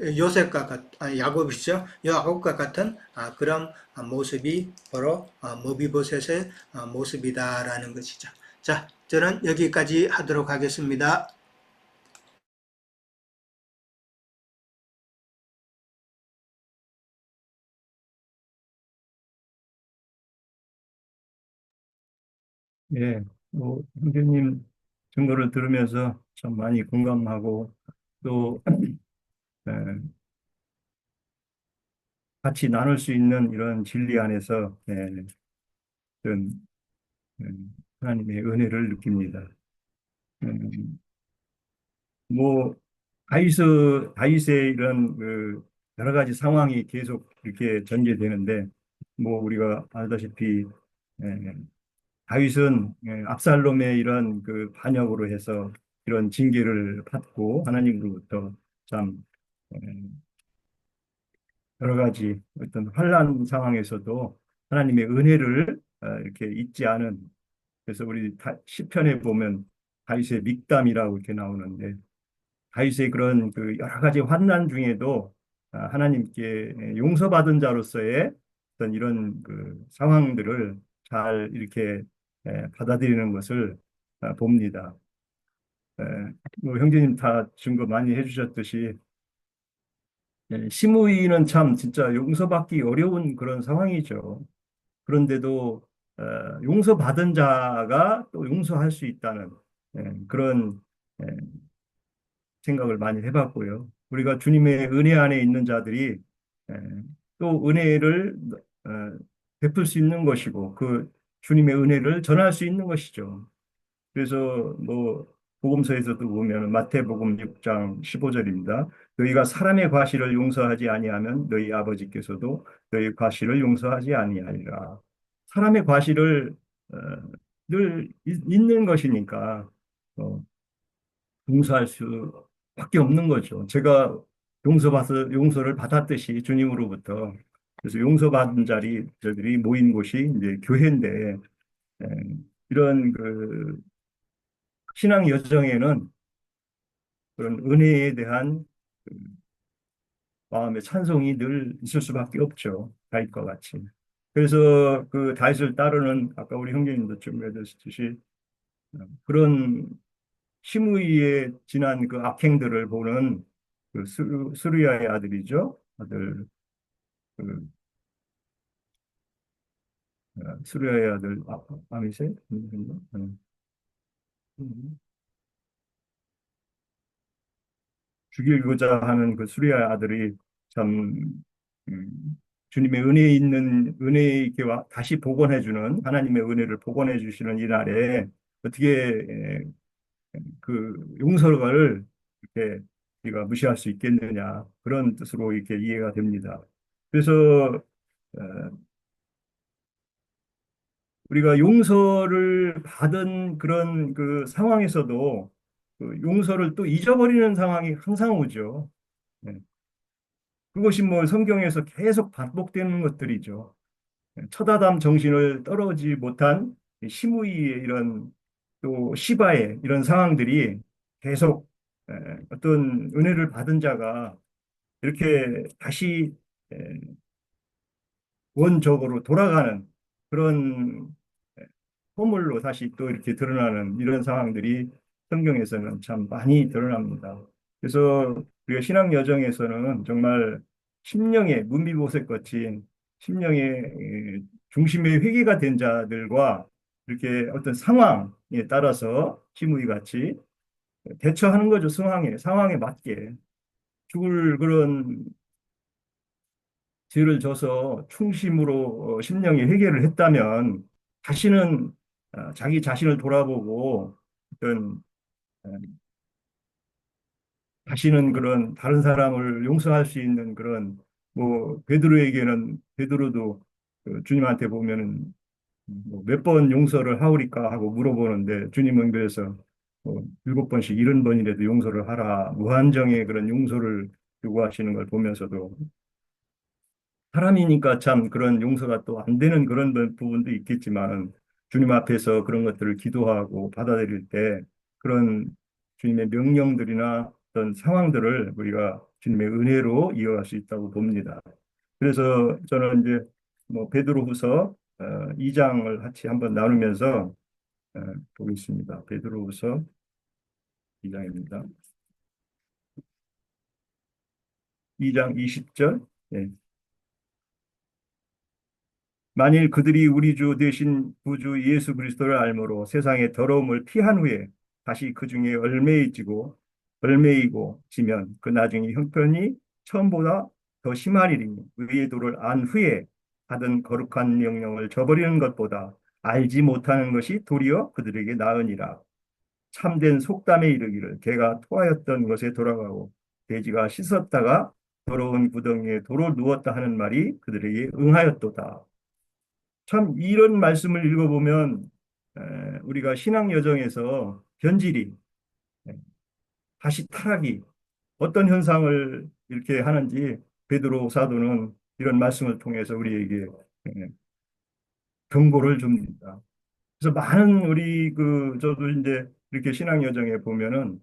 요셉과 야곱이죠. 야곱과 같은 그런 모습이 바로 모비보셋의 모습이다라는 것이죠. 자, 저는 여기까지 하도록 하겠습니다. 예, 형제님 증거를 들으면서 참 많이 공감하고 또 에, 같이 나눌 수 있는 이런 진리 안에서 어떤 하나님의 은혜를 느낍니다. 음, 뭐 다윗의 이런 그 여러 가지 상황이 계속 이렇게 전개되는데 뭐 우리가 알다시피 예, 다윗은 압살롬의 이런 그 반역으로 해서 이런 징계를 받고 하나님으로부터 참 예, 여러 가지 어떤 환난 상황에서도 하나님의 은혜를 이렇게 잊지 않은 그래서 우리 시편에 보면 다윗의 믹담이라고 이렇게 나오는데 다윗의 그런 그 여러 가지 환난 중에도 하나님께 용서받은 자로서의 어떤 이런 그 상황들을 잘 이렇게 받아들이는 것을 봅니다. 에, 뭐 형제님 다 증거 많이 해주셨듯이 시므이는 참 진짜 용서받기 어려운 그런 상황이죠. 그런데도 용서받은 자가 또 용서할 수 있다는 그런 에, 생각을 많이 해봤고요. 우리가 주님의 은혜 안에 있는 자들이 에, 또 은혜를 어, 베풀 수 있는 것이고 그 주님의 은혜를 전할 수 있는 것이죠. 그래서 뭐 복음서에서도 보면 마태복음 6장 15절입니다. 너희가 사람의 과실을 용서하지 아니하면 너희 아버지께서도 너희 과실을 용서하지 아니하리라. 사람의 과실을 어, 늘 있는 것이니까 어, 용서할 수밖에 없는 거죠. 제가 용서를 받았듯이 주님으로부터 그래서 용서받은 자들이 모인 곳이 이제 교회인데 에, 이런 그 신앙 여정에는 그런 은혜에 대한 그 마음의 찬송이 늘 있을 수밖에 없죠. 다윗과 같이. 그래서 그 다윗을 따르는 아까 우리 형제님도 좀 해주셨듯이 그런 시므이의 지난 그 악행들을 보는 그 스루야의 아들이죠. 아들 그 스루야의 아들 아미세 죽이고자 하는 그 수리아의 아들이 참 주님의 은혜 있게 다시 복원해주는 하나님의 은혜를 복원해 주시는 이 날에 어떻게 그 용서를 이렇게 우리가 무시할 수 있겠느냐 그런 뜻으로 이렇게 이해가 됩니다. 그래서 어, 우리가 용서를 받은 그런 그 상황에서도 그 용서를 또 잊어버리는 상황이 항상 오죠. 네. 그것이 뭐 성경에서 계속 반복되는 것들이죠. 처다담 정신을 떨어지 못한 시므이의 이런 또 시바의 이런 상황들이 계속 에, 어떤 은혜를 받은 자가 이렇게 다시 원적으로 돌아가는 그런 허물로 다시 또 이렇게 드러나는 이런 상황들이 성경에서는 참 많이 드러납니다. 그래서 우리가 신앙 여정에서는 정말 심령의 문비보색 같이 심령의 중심의 회개가 된 자들과 이렇게 어떤 상황에 따라서 시므이 같이 대처하는 거죠. 상황에 맞게 죽을 그런 죄를 져서 충심으로 심령이 회개를 했다면 다시는 자기 자신을 돌아보고 어떤 어, 다시는 그런 다른 사람을 용서할 수 있는 그런 뭐 베드로도 그 주님한테 보면은 뭐몇 번 용서를 하오리까 하고 물어보는데 주님은 그래서 뭐 7번씩 70번이라도 용서를 하라 무한정의 그런 용서를 요구하시는 걸 보면서도 사람이니까 참 그런 용서가 또 안 되는 그런 부분도 있겠지만 주님 앞에서 그런 것들을 기도하고 받아들일 때 그런 주님의 명령들이나 어떤 상황들을 우리가 주님의 은혜로 이어갈 수 있다고 봅니다. 그래서 저는 이제 뭐 베드로후서 2장을 같이 한번 나누면서 어, 보겠습니다. 베드로후서 2장입니다. 2장 20절. 만일 그들이 우리 주 되신 구주 예수 그리스도를 알므로 세상의 더러움을 피한 후에 다시 그 중에 얼매이고 지면 그 나중에 형편이 처음보다 더 심하리니 의도를 안 후에 받은 거룩한 명령을 저버리는 것보다 알지 못하는 것이 도리어 그들에게 나으니라. 참된 속담에 이르기를 개가 토하였던 것에 돌아가고 돼지가 씻었다가 더러운 구덩이에 도로 누웠다 하는 말이 그들에게 응하였도다. 참 이런 말씀을 읽어보면 우리가 신앙 여정에서 변질이 에, 다시 타락이 어떤 현상을 이렇게 하는지 베드로 사도는 이런 말씀을 통해서 우리에게 에, 경고를 줍니다. 그래서 많은 우리 저도 이제 이렇게 신앙 여정에 보면은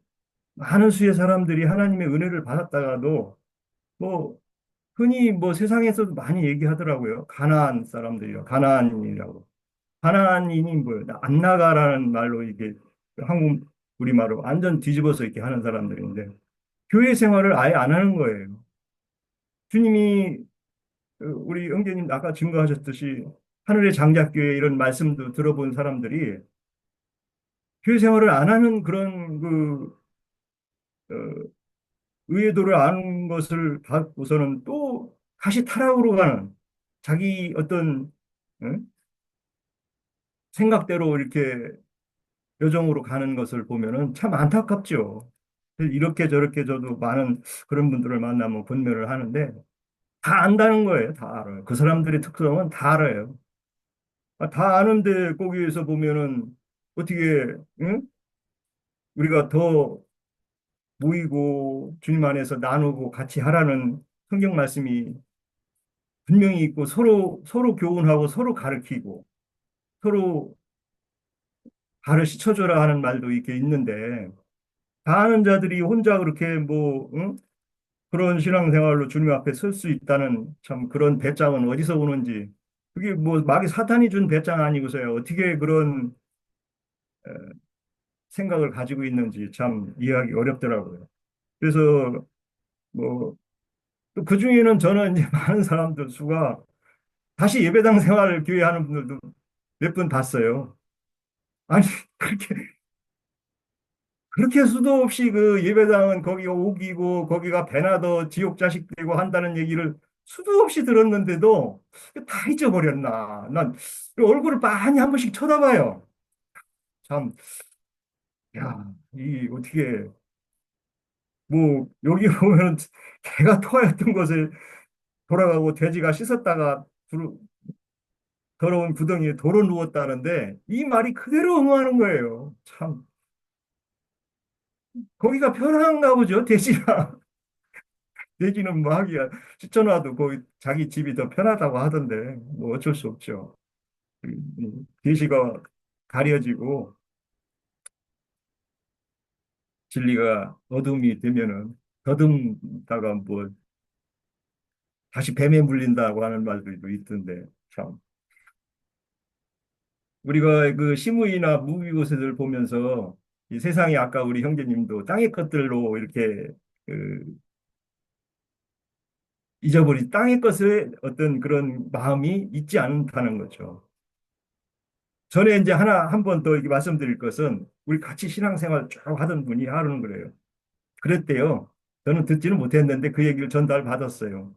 많은 수의 사람들이 하나님의 은혜를 받았다가도 뭐 흔히 뭐 세상에서도 많이 얘기하더라고요. 가나안 사람들이요. 가나안인이라고. 가나안인이 뭐예요? 안 나가라는 말로 이게 한국 우리말로 완전 뒤집어서 이렇게 하는 사람들인데 교회 생활을 아예 안 하는 거예요. 주님이 우리 형제님 아까 증거하셨듯이 하늘의 장자교회 이런 말씀도 들어본 사람들이 교회 생활을 안 하는 그런 어, 의도를 아는 것을 갖고서는 또 다시 타락으로 가는 자기 어떤 응? 생각대로 이렇게 여정으로 가는 것을 보면은 참 안타깝죠. 이렇게 저렇게 저도 많은 그런 분들을 만나면 권면을 하는데 다 안다는 거예요. 다 알아요. 그 사람들의 특성은 다 알아요. 다 아는데 거기에서 보면은 어떻게 응? 우리가 더 모이고 주님 안에서 나누고 같이 하라는 성경 말씀이 분명히 있고 서로 교훈하고 서로 가르치고 서로 발을 씻어줘라 하는 말도 이렇게 있는데 다 아는 자들이 혼자 그렇게 뭐 응? 그런 신앙생활로 주님 앞에 설 수 있다는 참 그런 배짱은 어디서 오는지 그게 뭐 마귀 사탄이 준 배짱 아니고서야 어떻게 그런 생각을 가지고 있는지 참 이해하기 어렵더라고요. 그래서 뭐 또 그중에는 저는 이제 많은 사람들 수가 다시 예배당 생활을 교회 하는 분들도 몇 분 봤어요. 아니 그렇게 그렇게 수도 없이 그 예배당은 거기가 옥이고 거기가 배나 더 지옥 자식 되고 한다는 얘기를 수도 없이 들었는데도 다 잊어버렸나. 난 얼굴을 많이 한 번씩 쳐다봐요. 참, 야, 이 어떻게 뭐 여기 보면 개가 토하였던 곳에 돌아가고 돼지가 씻었다가 더러운 구덩이에 도로 누웠다는데 이 말이 그대로 응하는 거예요. 참, 거기가 편한가 보죠, 돼지가. 내지는 뭐 하기야 시천와도 거기 자기 집이 더 편하다고 하던데 뭐 어쩔 수 없죠. 계시가 가려지고 진리가 어둠이 되면은 더듬다가 뭐 다시 뱀에 물린다고 하는 말도 있던데 참 우리가 그 시무이나 무비고세들 보면서 이 세상에 아까 우리 형제님도 땅의 것들로 이렇게 그 잊어버린 땅의 것에 어떤 그런 마음이 있지 않다는 거죠. 전에 이제 하나 한 번 더 이렇게 말씀드릴 것은 우리 같이 신앙생활 쭉 하던 분이 하는 거래요. 그랬대요. 저는 듣지는 못했는데 그 얘기를 전달받았어요.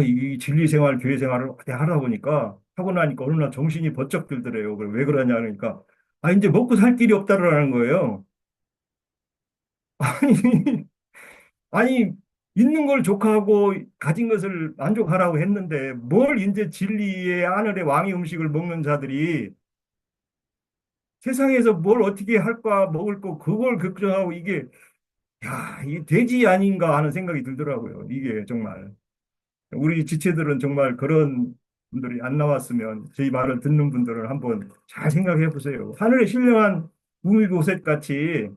이 진리생활, 교회생활을 그때 하다 보니까 하고 나니까 어느 날 정신이 번쩍 들더래요. 그래, 왜 그러냐 그러니까 이제 먹고 살 길이 없다라는 거예요. 아니, 아니 있는 걸 족하고 가진 것을 만족하라고 했는데 뭘 이제 진리의 하늘의 왕의 음식을 먹는 자들이 세상에서 뭘 어떻게 할까 먹을 거 그걸 걱정하고 이게 야, 이게 돼지 아닌가 하는 생각이 들더라고요. 이게 정말 우리 지체들은 정말 그런 분들이 안 나왔으면 저희 말을 듣는 분들은 한번 잘 생각해 보세요. 하늘의 신령한 우미보셋 같이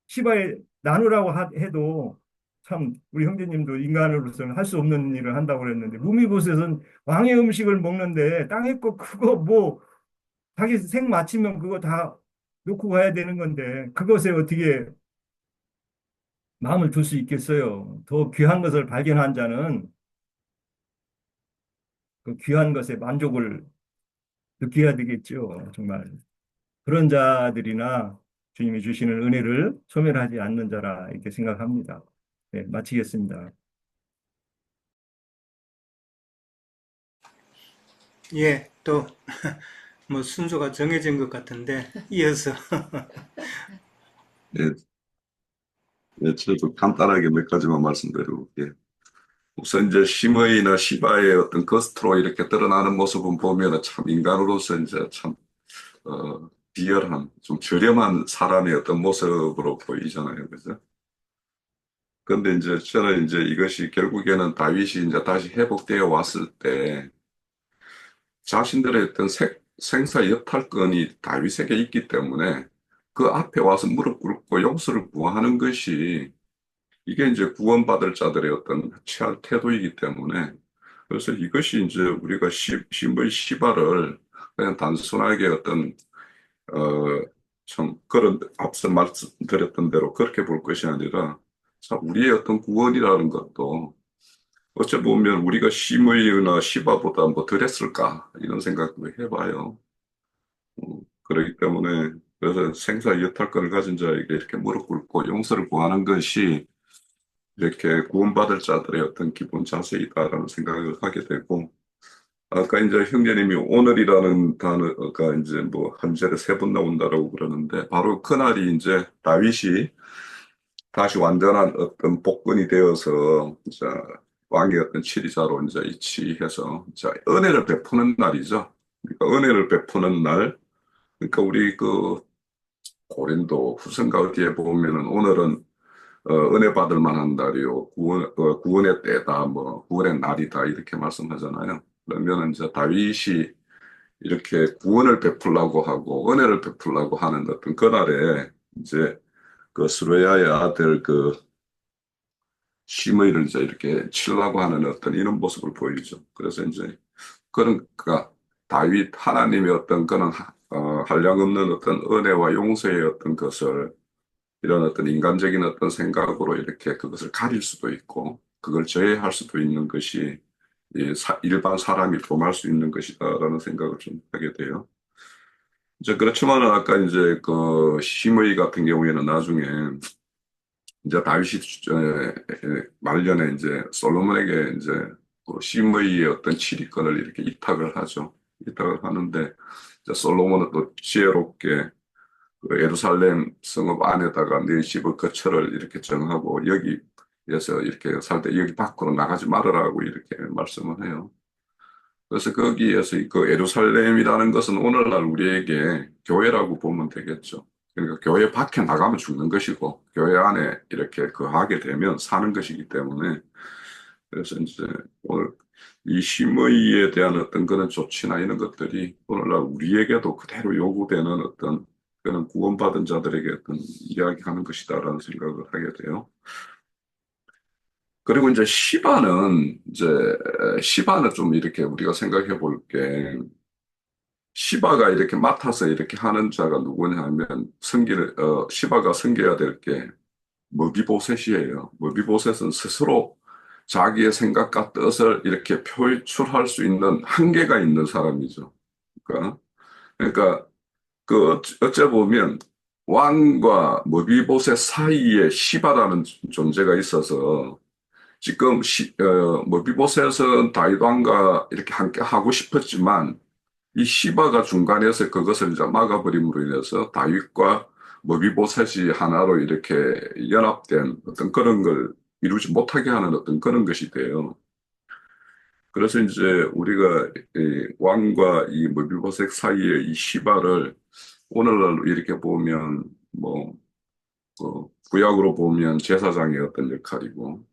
시바에 나누라고 해도 참 우리 형제님도 인간으로서는 할 수 없는 일을 한다고 그랬는데 무미보셋은 왕의 음식을 먹는데 땅에 거 그거 뭐 자기 생 마치면 그거 다 놓고 가야 되는 건데 그것에 어떻게 마음을 둘 수 있겠어요. 더 귀한 것을 발견한 자는 그 귀한 것에 만족을 느껴야 되겠죠. 정말 그런 자들이나 주님이 주시는 은혜를 소멸하지 않는 자라 이렇게 생각합니다. 네, 마치겠습니다. 예, 또 뭐 순서가 정해진 것 같은데 이어서 예, 예, 저도 간단하게 몇 가지만 말씀드려볼게요. 우선 이제 심의나 시바의 어떤 겉으로 이렇게 드러나는 모습은 보면 참 인간으로서 이제 참, 비열한, 좀 저렴한 사람의 어떤 모습으로 보이잖아요. 그죠? 근데 이제 저는 이제 이것이 결국에는 다윗이 이제 다시 회복되어 왔을 때 자신들의 어떤 생사 여탈권이 다윗에게 있기 때문에 그 앞에 와서 무릎 꿇고 용서를 구하는 것이 이게 이제 구원받을 자들의 어떤 취할 태도이기 때문에 그래서 이것이 이제 우리가 신부의 시발을 그냥 단순하게 어떤 참 그런 앞서 말씀드렸던 대로 그렇게 볼 것이 아니라 참 우리의 어떤 구원이라는 것도 어찌 보면 우리가 심의나 시바보다 뭐 덜했을까 이런 생각도 해봐요. 그렇기 때문에 그래서 생사 여탈권을 가진 자에게 이렇게 무릎 꿇고 용서를 구하는 것이 이렇게 구원받을 자들의 어떤 기본 자세이다라는 생각을 하게 되고, 아까 이제 형제님이 오늘이라는 단어가 이제 뭐 한 절에 세 번 나온다라고 그러는데, 바로 그날이 이제 다윗이 다시 완전한 어떤 복권이 되어서, 자, 왕의 어떤 치리자로 이제 이치해서, 자, 은혜를 베푸는 날이죠. 그러니까 은혜를 베푸는 날, 그러니까 우리 그 고린도 후서인가 어디에 보면은 오늘은 은혜 받을 만한 날이요. 구원의 때다, 뭐, 구원의 날이다, 이렇게 말씀하잖아요. 그러면 이제 다윗이 이렇게 구원을 베풀라고 하고, 은혜를 베풀라고 하는 어떤 그날에, 이제 그 스루야의 아들 그 시므이를 이제 이렇게 치려고 하는 어떤 이런 모습을 보이죠. 그래서 이제 그런, 그가 다윗 하나님의 어떤 그런, 한량없는 어떤 은혜와 용서의 어떤 것을 이런 어떤 인간적인 어떤 생각으로 이렇게 그것을 가릴 수도 있고, 그걸 저해할 수도 있는 것이 일반 사람이 범할 수 있는 것이다라는 생각을 좀 하게 돼요. 이제 그렇지만은 아까 이제 그 심의 같은 경우에는 나중에 이제 다윗이 말년에 이제 솔로몬에게 이제 그 심의의 어떤 치리권을 이렇게 이탁을 하죠. 이탁을 하는데 이제 솔로몬은 또 지혜롭게 그 예루살렘 성읍 안에다가 네 집의 거처를 이렇게 정하고 여기에서 이렇게 살 때 여기 밖으로 나가지 말으라고 이렇게 말씀을 해요. 그래서 거기에서 그 예루살렘이라는 것은 오늘날 우리에게 교회라고 보면 되겠죠. 그러니까 교회 밖에 나가면 죽는 것이고 교회 안에 이렇게 거하게 되면 사는 것이기 때문에 그래서 이제 오늘 이 심의에 대한 어떤 그런 조치나 이런 것들이 오늘날 우리에게도 그대로 요구되는 어떤 그런 구원받은 자들에게 어떤 이야기하는 것이다라는 생각을 하게 돼요. 그리고 이제 시바는 좀 이렇게 우리가 생각해 볼게 시바가 이렇게 맡아서 이렇게 하는 자가 누구냐 하면 시바가 섬겨야 될 게 머비보셋이에요. 머비보셋은 스스로 자기의 생각과 뜻을 이렇게 표출할 수 있는 한계가 있는 사람이죠. 그러니까 어째 보면 왕과 머비보셋 사이에 시바라는 존재가 있어서 지금 머비보셋은 다윗 왕과 이렇게 함께 하고 싶었지만 이 시바가 중간에서 그것을 이제 막아버림으로 인해서 다윗과 머비보셋이 하나로 이렇게 연합된 어떤 그런 걸 이루지 못하게 하는 어떤 그런 것이 돼요. 그래서 이제 우리가 이 왕과 이 머비보셋 사이의 이 시바를 오늘날 이렇게 보면 뭐 구약으로 보면 제사장의 어떤 역할이고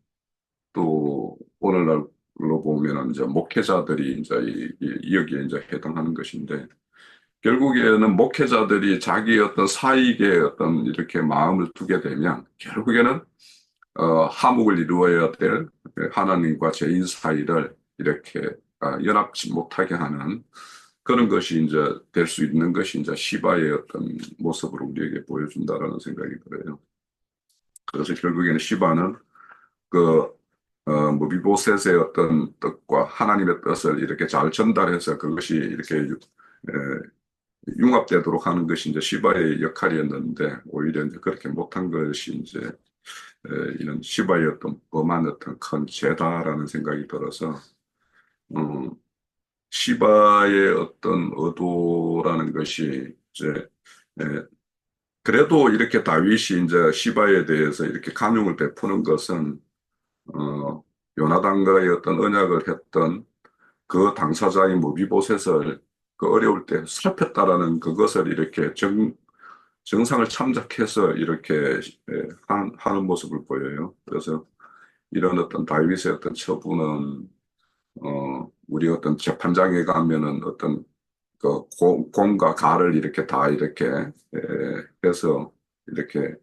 또 오늘날로 보면 이제 목회자들이 이제 여기에 이제 해당하는 것인데 결국에는 목회자들이 자기 어떤 사익에 어떤 이렇게 마음을 두게 되면 결국에는 화목을 이루어야 될 하나님과 죄인 사이를 이렇게 연합치 못하게 하는 그런 것이 이제 될 수 있는 것이 이제 시바의 어떤 모습을 우리에게 보여준다라는 생각이 들어요. 그래서 결국에는 시바는 그 무비보셋의 어떤 뜻과 하나님의 뜻을 이렇게 잘 전달해서 그것이 이렇게 융합되도록 하는 것이 이제 시바의 역할이었는데 오히려 이제 그렇게 못한 것이 이제 이런 시바의 어떤 범한 어떤 큰 죄다라는 생각이 들어서 음, 시바의 어떤 의도라는 것이 이제 예, 그래도 이렇게 다윗이 이제 시바에 대해서 이렇게 간용을 베푸는 것은 요나단과의 어떤 언약을 했던 그 당사자인 무비보셋을 그 어려울 때 살폈다라는 그것을 이렇게 정상을 참작해서 이렇게 하는 모습을 보여요. 그래서 이런 어떤 다윗의 어떤 처분은 우리 어떤 재판장에 가면은 어떤 그 공과 가를 이렇게 다 이렇게 해서 이렇게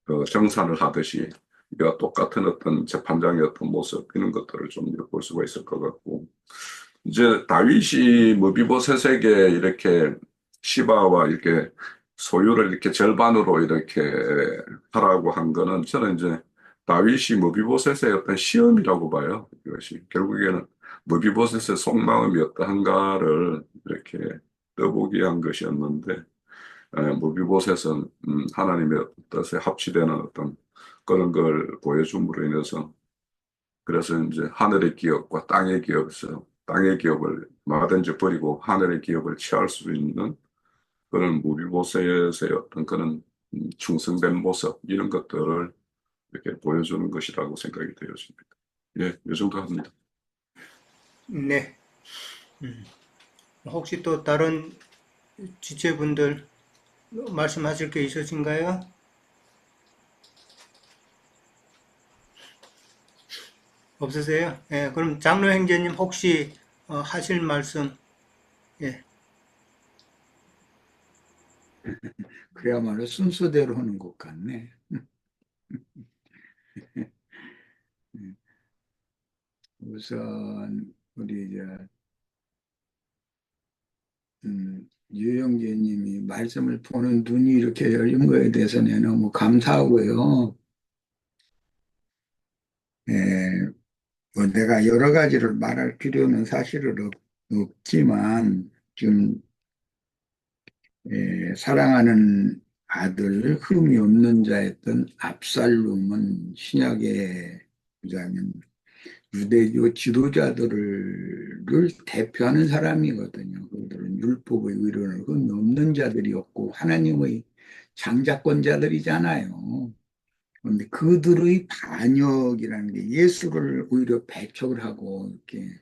그 정산을 하듯이 이와 똑같은 어떤 재판장의 어떤 모습 이런 것들을 좀 엿볼 수가 있을 것 같고 이제 다윗이 무비보셋에게 이렇게 시바와 이렇게 소유를 이렇게 절반으로 이렇게 하라고 한 거는 저는 이제 다윗이 무비보셋의 어떤 시험이라고 봐요. 이것이 결국에는 무비보셋의 속마음이 어떠한가를 이렇게 떠보기 위한 것이었는데 무비보셋은 하나님의 뜻에 합치되는 어떤 그런 걸 보여줌으로 인해서 그래서 이제 하늘의 기업과 땅의 기업에서 땅의 기업을 얼마든지 버리고 하늘의 기업을 취할 수 있는 그런 무비보셋의 어떤 그런 충성된 모습 이런 것들을 이렇게 보여주는 것이라고 생각이 되었습니다. 예, 이 정도 합니다. 네. 혹시 또 다른 지체분들 말씀하실 게 있으신가요? 없으세요? 예, 그럼 장로 형제님 혹시 하실 말씀, 예, 그야말로 순서대로 하는 것 같네. 우선 우리 유영재님이 말씀을 보는 눈이 이렇게 열린 거에 대해서는 너무 감사하고요. 예, 뭐 내가 여러 가지를 말할 필요는 사실은 없지만 지금 사랑하는 아들 흠이 없는 자였던 압살롬은 신약에 보자면 유대교 지도자들을 대표하는 사람이거든요. 그들은 율법의 의론을 넘는 자들이었고 하나님의 장자권자들이잖아요. 그런데 그들의 반역이라는 게 예수를 오히려 배척을 하고 이렇게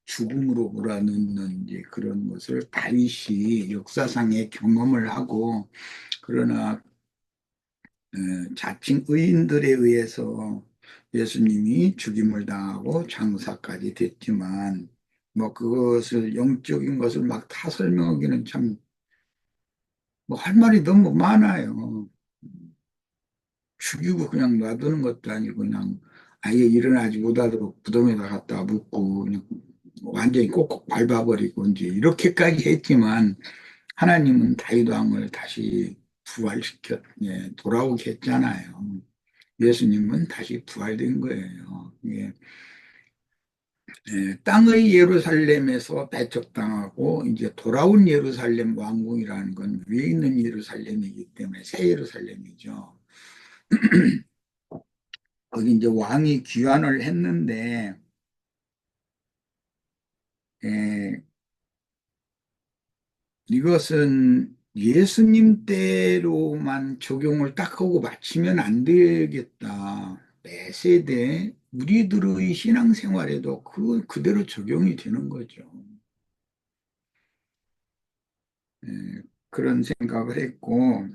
죽음으로 몰아넣는 이제 그런 것을 다윗이 역사상의 경험을 하고 그러나 자칭 의인들에 의해서 예수님이 죽임을 당하고 장사까지 됐지만 뭐 그것을 영적인 것을 막 다 설명하기는 참 뭐 할 말이 너무 많아요. 죽이고 그냥 놔두는 것도 아니고 그냥 아예 일어나지 못하도록 무덤에다 갖다 묻고 그냥 완전히 꼭꼭 밟아버리고 이제 이렇게까지 했지만 하나님은 다윗 왕을 다시 부활시켜 돌아오게 했잖아요. 예수님은 다시 부활된 거예요. 땅의 예루살렘에서 배척당하고 이제 돌아온 예루살렘 왕궁이라는 건 위에 있는 예루살렘이기 때문에 새 예루살렘이죠. 거기 이제 왕이 귀환을 했는데 에, 이것은 예수님 때로만 적용을 딱 하고 맞추면 안 되겠다. 매 세대 우리들의 신앙생활에도 그대로 적용이 되는 거죠. 그런 생각을 했고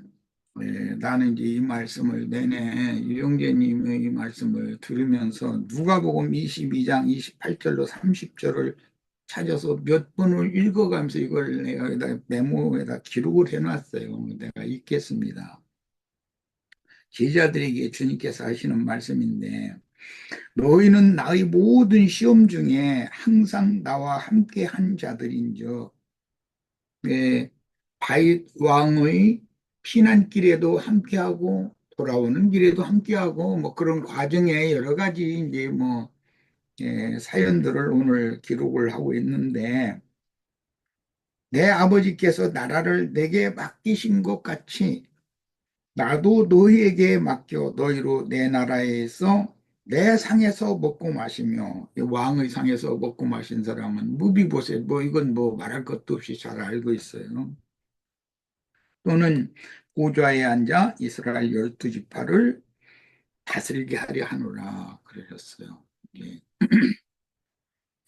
나는 이제 이 말씀을 내내 유영재님의 이 말씀을 들으면서 누가복음 22장 28절로 30절을 찾아서 몇 번을 읽어가면서 이걸 내가 여기다 메모에다 기록을 해놨어요. 내가 읽겠습니다. 제자들에게 주님께서 하시는 말씀인데 너희는 나의 모든 시험 중에 항상 나와 함께 한 자들인즉 다윗 왕의 피난길에도 함께하고 돌아오는 길에도 함께하고 뭐 그런 과정에 여러 가지 이제 뭐 사연들을 오늘 기록을 하고 있는데 내 아버지께서 나라를 내게 맡기신 것 같이 나도 너희에게 맡겨 너희로 내 나라에서 내 상에서 먹고 마시며 이 왕의 상에서 먹고 마신 사람은 무비보셋 뭐 이건 뭐 말할 것도 없이 잘 알고 있어요. 또는 보좌에 앉아 이스라엘 12지파를 다스리게 하려 하노라 그러셨어요.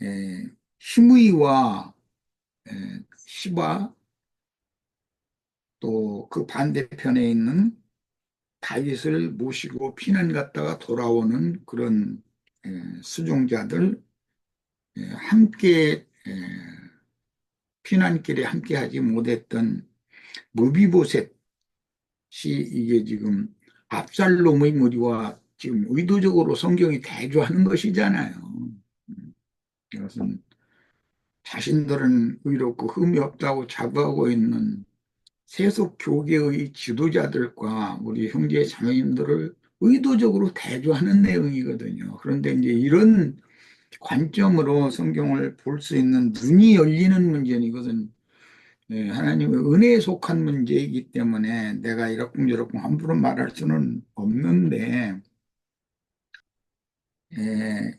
예. 시므이와 시바 또 그 반대편에 있는 다윗을 모시고 피난 갔다가 돌아오는 그런 수종자들 함께 피난길에 함께 하지 못했던 무비보셋이 이게 지금 압살롬의 무리와 지금 의도적으로 성경이 대조하는 것이잖아요. 이것은 자신들은 의롭고 흠이 없다고 자부하고 있는 세속 교계의 지도자들과 우리 형제 자매님들을 의도적으로 대조하는 내용이거든요. 그런데 이제 이런 관점으로 성경을 볼 수 있는 눈이 열리는 문제는 이것은 하나님의 은혜에 속한 문제이기 때문에 내가 이러쿵저러쿵 함부로 말할 수는 없는데 에,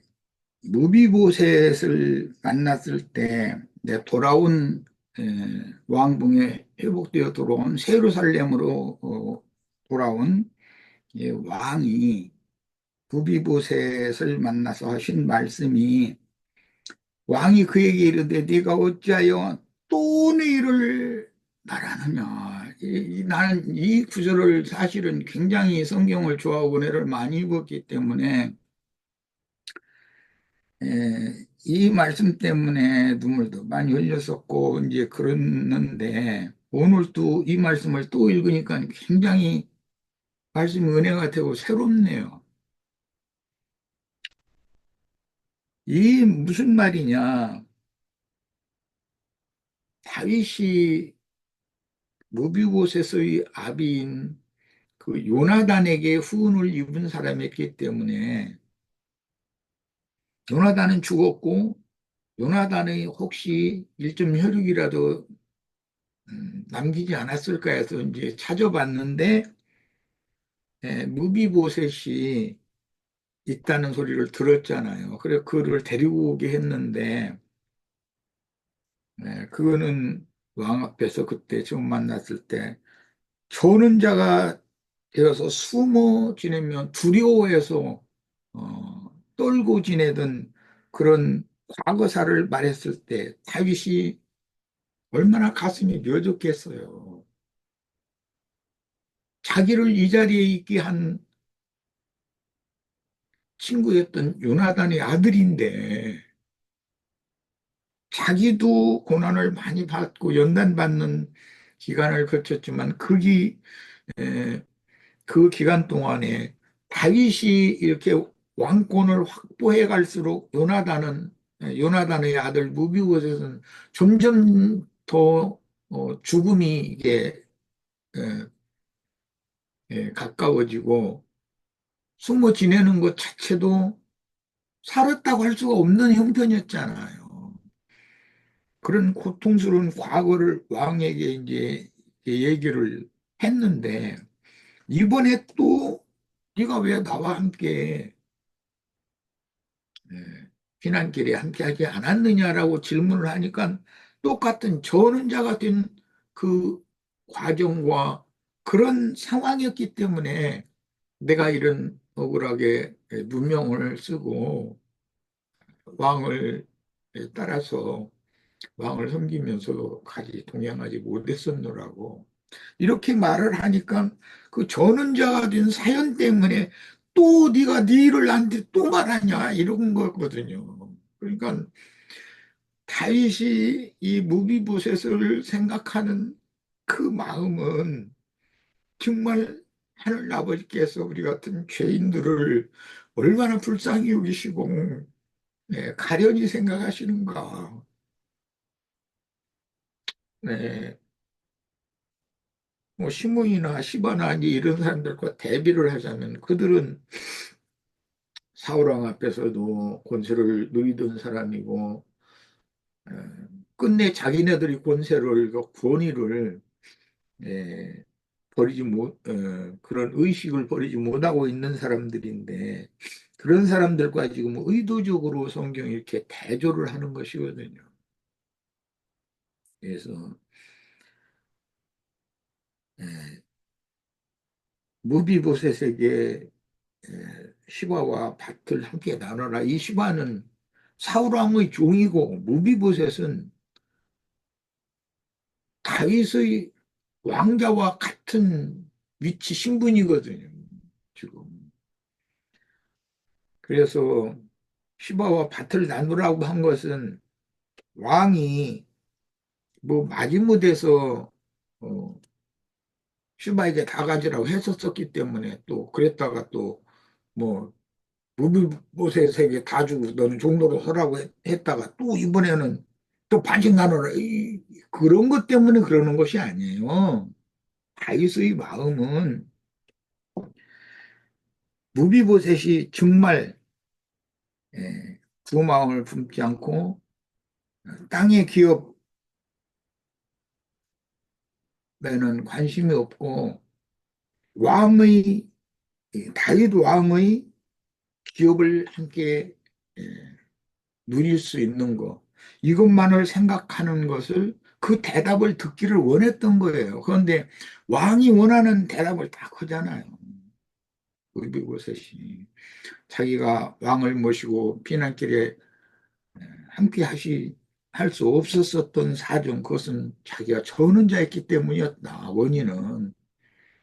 무비보셋을 만났을 때 내 돌아온 왕궁에 회복되어 돌아온 예루살렘으로 돌아온 왕이 무비보셋을 만나서 하신 말씀이 왕이 그에게 이르되 네가 어찌하여 또 내 일을 말하느냐. 나는 이 구절을 사실은 굉장히 성경을 좋아하고 은혜를 많이 입었기 때문에 이 말씀 때문에 눈물도 많이 흘렸었고 이제 그랬는데 오늘 또 이 말씀을 또 읽으니까 굉장히 말씀 은혜가 되고 새롭네요. 이 무슨 말이냐? 다윗이 무비보셋의 아비인 그 요나단에게 후원을 입은 사람이었기 때문에 요나단은 죽었고 요나단의 혹시 일점 혈육이라도 남기지 않았을까 해서 이제 찾아봤는데 무비보셋이 있다는 소리를 들었잖아요. 그래 그를 데리고 오게 했는데 그거는 왕 앞에서 그때 처음 만났을 때 조는 자가 되어서 숨어 지내면 두려워해서 떨고 지내던 그런 과거사를 말했을 때 다윗이 얼마나 가슴이 묘졌겠어요. 자기를 이 자리에 있게 한 친구였던 요나단의 아들인데 자기도 고난을 많이 받고 연단받는 기간을 거쳤지만 그 기간 동안에 다윗이 이렇게 왕권을 확보해 갈수록 요나단의 아들 무비보셋은 점점 더 죽음이 이게 에, 가까워지고 숨어 지내는 것 자체도 살았다고 할 수가 없는 형편이었잖아요. 그런 고통스러운 과거를 왕에게 이제 얘기를 했는데 이번에 또 네가 왜 나와 함께 피난길에 함께하지 않았느냐라고 질문을 하니까 똑같은 저는 자 같은 그 과정과 그런 상황이었기 때문에 내가 이런 억울하게 누명을 쓰고 왕을 따라서 왕을 섬기면서 같이 동행하지 못했었노라고 이렇게 말을 하니까 그 전원자가 된 사연 때문에 또 네가 네 일을 나한테 또 말하냐 이런 거거든요. 그러니까 다윗이 이 무비보셋을 생각하는 그 마음은 정말 하늘 아버지께서 우리 같은 죄인들을 얼마나 불쌍히 여기시고 가련히 생각하시는가. 네. 뭐 시므이나 시바나 이제 이런 사람들과 대비를 하자면 그들은 사울왕 앞에서도 권세를 누리던 사람이고 에, 끝내 자기네들이 권세를 그 권위를 에, 버리지 못 그런 의식을 버리지 못하고 있는 사람들인데 그런 사람들과 지금 의도적으로 성경이 이렇게 대조를 하는 것이거든요. 그래서 예, 무비보셋에게 시바와 밭을 함께 나눠라. 이 시바는 사울 왕의 종이고 무비보셋은 다윗의 왕자와 같은 위치 신분이거든요. 지금. 그래서 시바와 밭을 나누라고 한 것은 왕이 뭐 마지못해서 어, 시바에게 다 가지라고 했었기 때문에 또 그랬다가 또뭐 무비보셋에게 다 주고 너는 종로로 서라고 했다가 또 이번에는 또 반씩 나눠라. 그런 것 때문에 그러는 것이 아니에요. 다윗의 마음은 무비보셋이 정말 두 마음을 품지 않고 땅의 기업에는 관심이 없고 왕의 다윗 왕의 기업을 함께 예, 누릴 수 있는 것 이것만을 생각하는 것을 그 대답을 듣기를 원했던 거예요. 그런데 왕이 원하는 대답을 다 하잖아요. 무비보셋이 자기가 왕을 모시고 피난길에 함께 할 수 없었던 사정, 그것은 자기가 전원자였기 때문이었다, 원인은.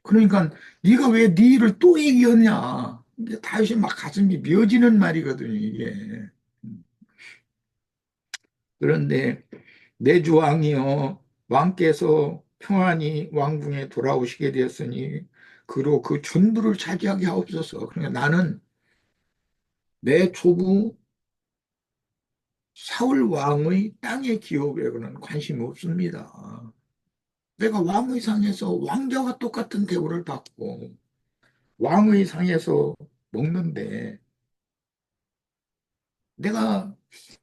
그러니까 네가 왜 네 일을 또 얘기하냐. 이게 다시 막 가슴이 미어지는 말이거든요, 이게. 그런데 내 주 왕이여, 왕께서 평안히 왕궁에 돌아오시게 되었으니 그로 그 전부를 차지하게 하옵소서. 그러니까 나는 내 조부 사울 왕의 땅의 기업에는 관심이 없습니다. 내가 왕의 상에서 왕자와 똑같은 대우를 받고 왕의 상에서 먹는데 내가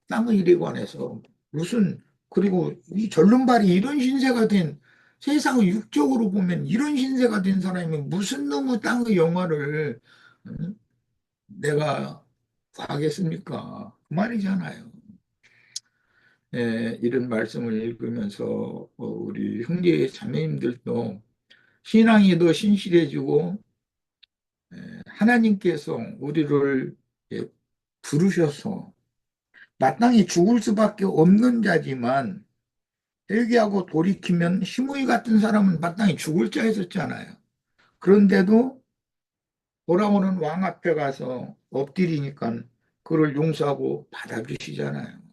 땅의 일에 관해서 무슨 그리고 이 절름발이 이런 신세가 된 세상의 육적으로 보면 이런 신세가 된 사람이 무슨 놈의 땅의 영화를 응? 내가 하겠습니까? 그 말이잖아요. 이런 말씀을 읽으면서 우리 형제 자매님들도 신앙이 더 신실해지고 하나님께서 우리를 부르셔서 마땅히 죽을 수밖에 없는 자지만 회개하고 돌이키면 시므이 같은 사람은 마땅히 죽을 자였었잖아요. 그런데도 돌아오는 왕 앞에 가서 엎드리니까 그를 용서하고 받아주시잖아요.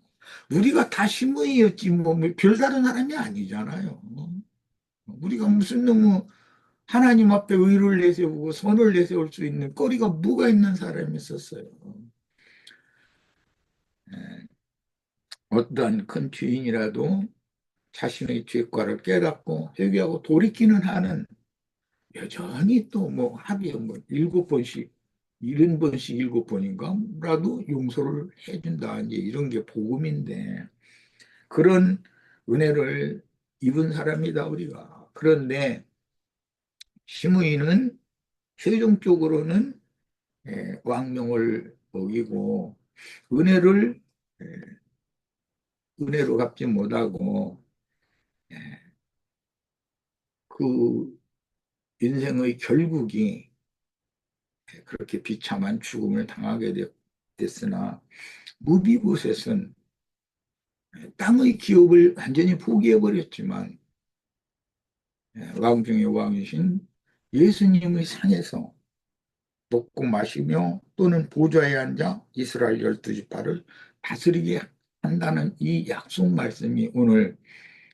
우리가 다 시므이였지 뭐 별다른 사람이 아니잖아요. 우리가 무슨 너무 하나님 앞에 의를 내세우고 선을 내세울 수 있는 거리가 뭐가 있는 사람이 있었어요. 어떠한 큰 죄인이라도 자신의 죄과를 깨닫고 회개하고 돌이키는 한은 여전히 또 뭐 하루에 뭐 7번씩 70번씩 7번인가라도 용서를 해준다. 이제 이런 게 복음인데 그런 은혜를 입은 사람이다 우리가. 그런데 시므이는 최종적으로는 왕명을 어기고 은혜를 예, 은혜로 갚지 못하고 예, 그 인생의 결국이 그렇게 비참한 죽음을 당하게 됐으나 무비보셋은 땅의 기업을 완전히 포기해버렸지만 왕 중의 왕이신 예수님의 상에서 먹고 마시며 또는 보좌에 앉아 이스라엘 12지파를 다스리게 한다는 이 약속 말씀이 오늘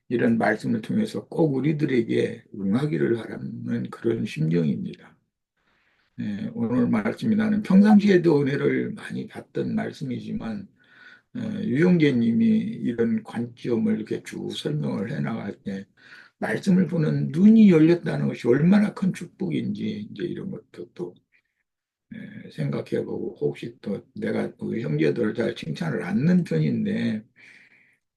이런 말씀을 통해서 꼭 우리들에게 응하기를 바라는 그런 심정입니다. 오늘 말씀이 나는 평상시에도 은혜를 많이 받던 말씀이지만 유영재님이 이런 관점을 이렇게 쭉 설명을 해나갈 때 말씀을 보는 눈이 열렸다는 것이 얼마나 큰 축복인지 이제 이런 것도 또 생각해보고 혹시 또 내가 우리 형제들을 잘 칭찬을 않는 편인데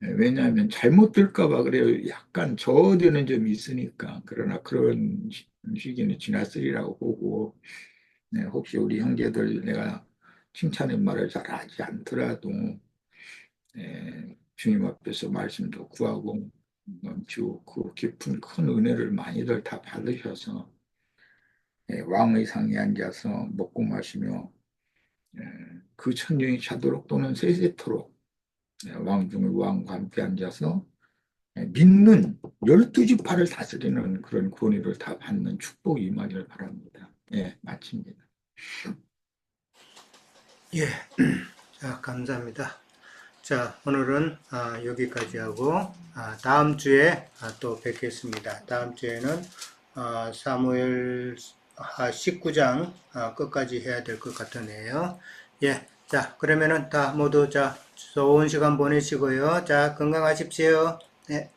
왜냐하면 잘못 들까 봐 그래요. 약간 저어되는 점이 있으니까 그러나 그런 시기는 지났으리라고 보고 혹시 우리 형제들 내가 칭찬의 말을 잘 하지 않더라도 주님 앞에서 말씀도 구하고 주 그 깊은 큰 은혜를 많이들 다 받으셔서 왕의 상에 앉아서 먹고 마시며 그 천정이 차도록 또는 세세토록 왕 중의 왕과 함께 앉아서 믿는 12지파를 다스리는 그런 권위를 다 받는 축복이 임하기를 바랍니다. 예, 마칩니다. 예, 자, 감사합니다. 자, 오늘은 여기까지 하고 다음 주에 또 뵙겠습니다. 다음 주에는 사무엘 19장 끝까지 해야 될 것 같으네요. 예, 자, 그러면은 다 모두 자, 좋은 시간 보내시고요. 자, 건강하십시오. 예.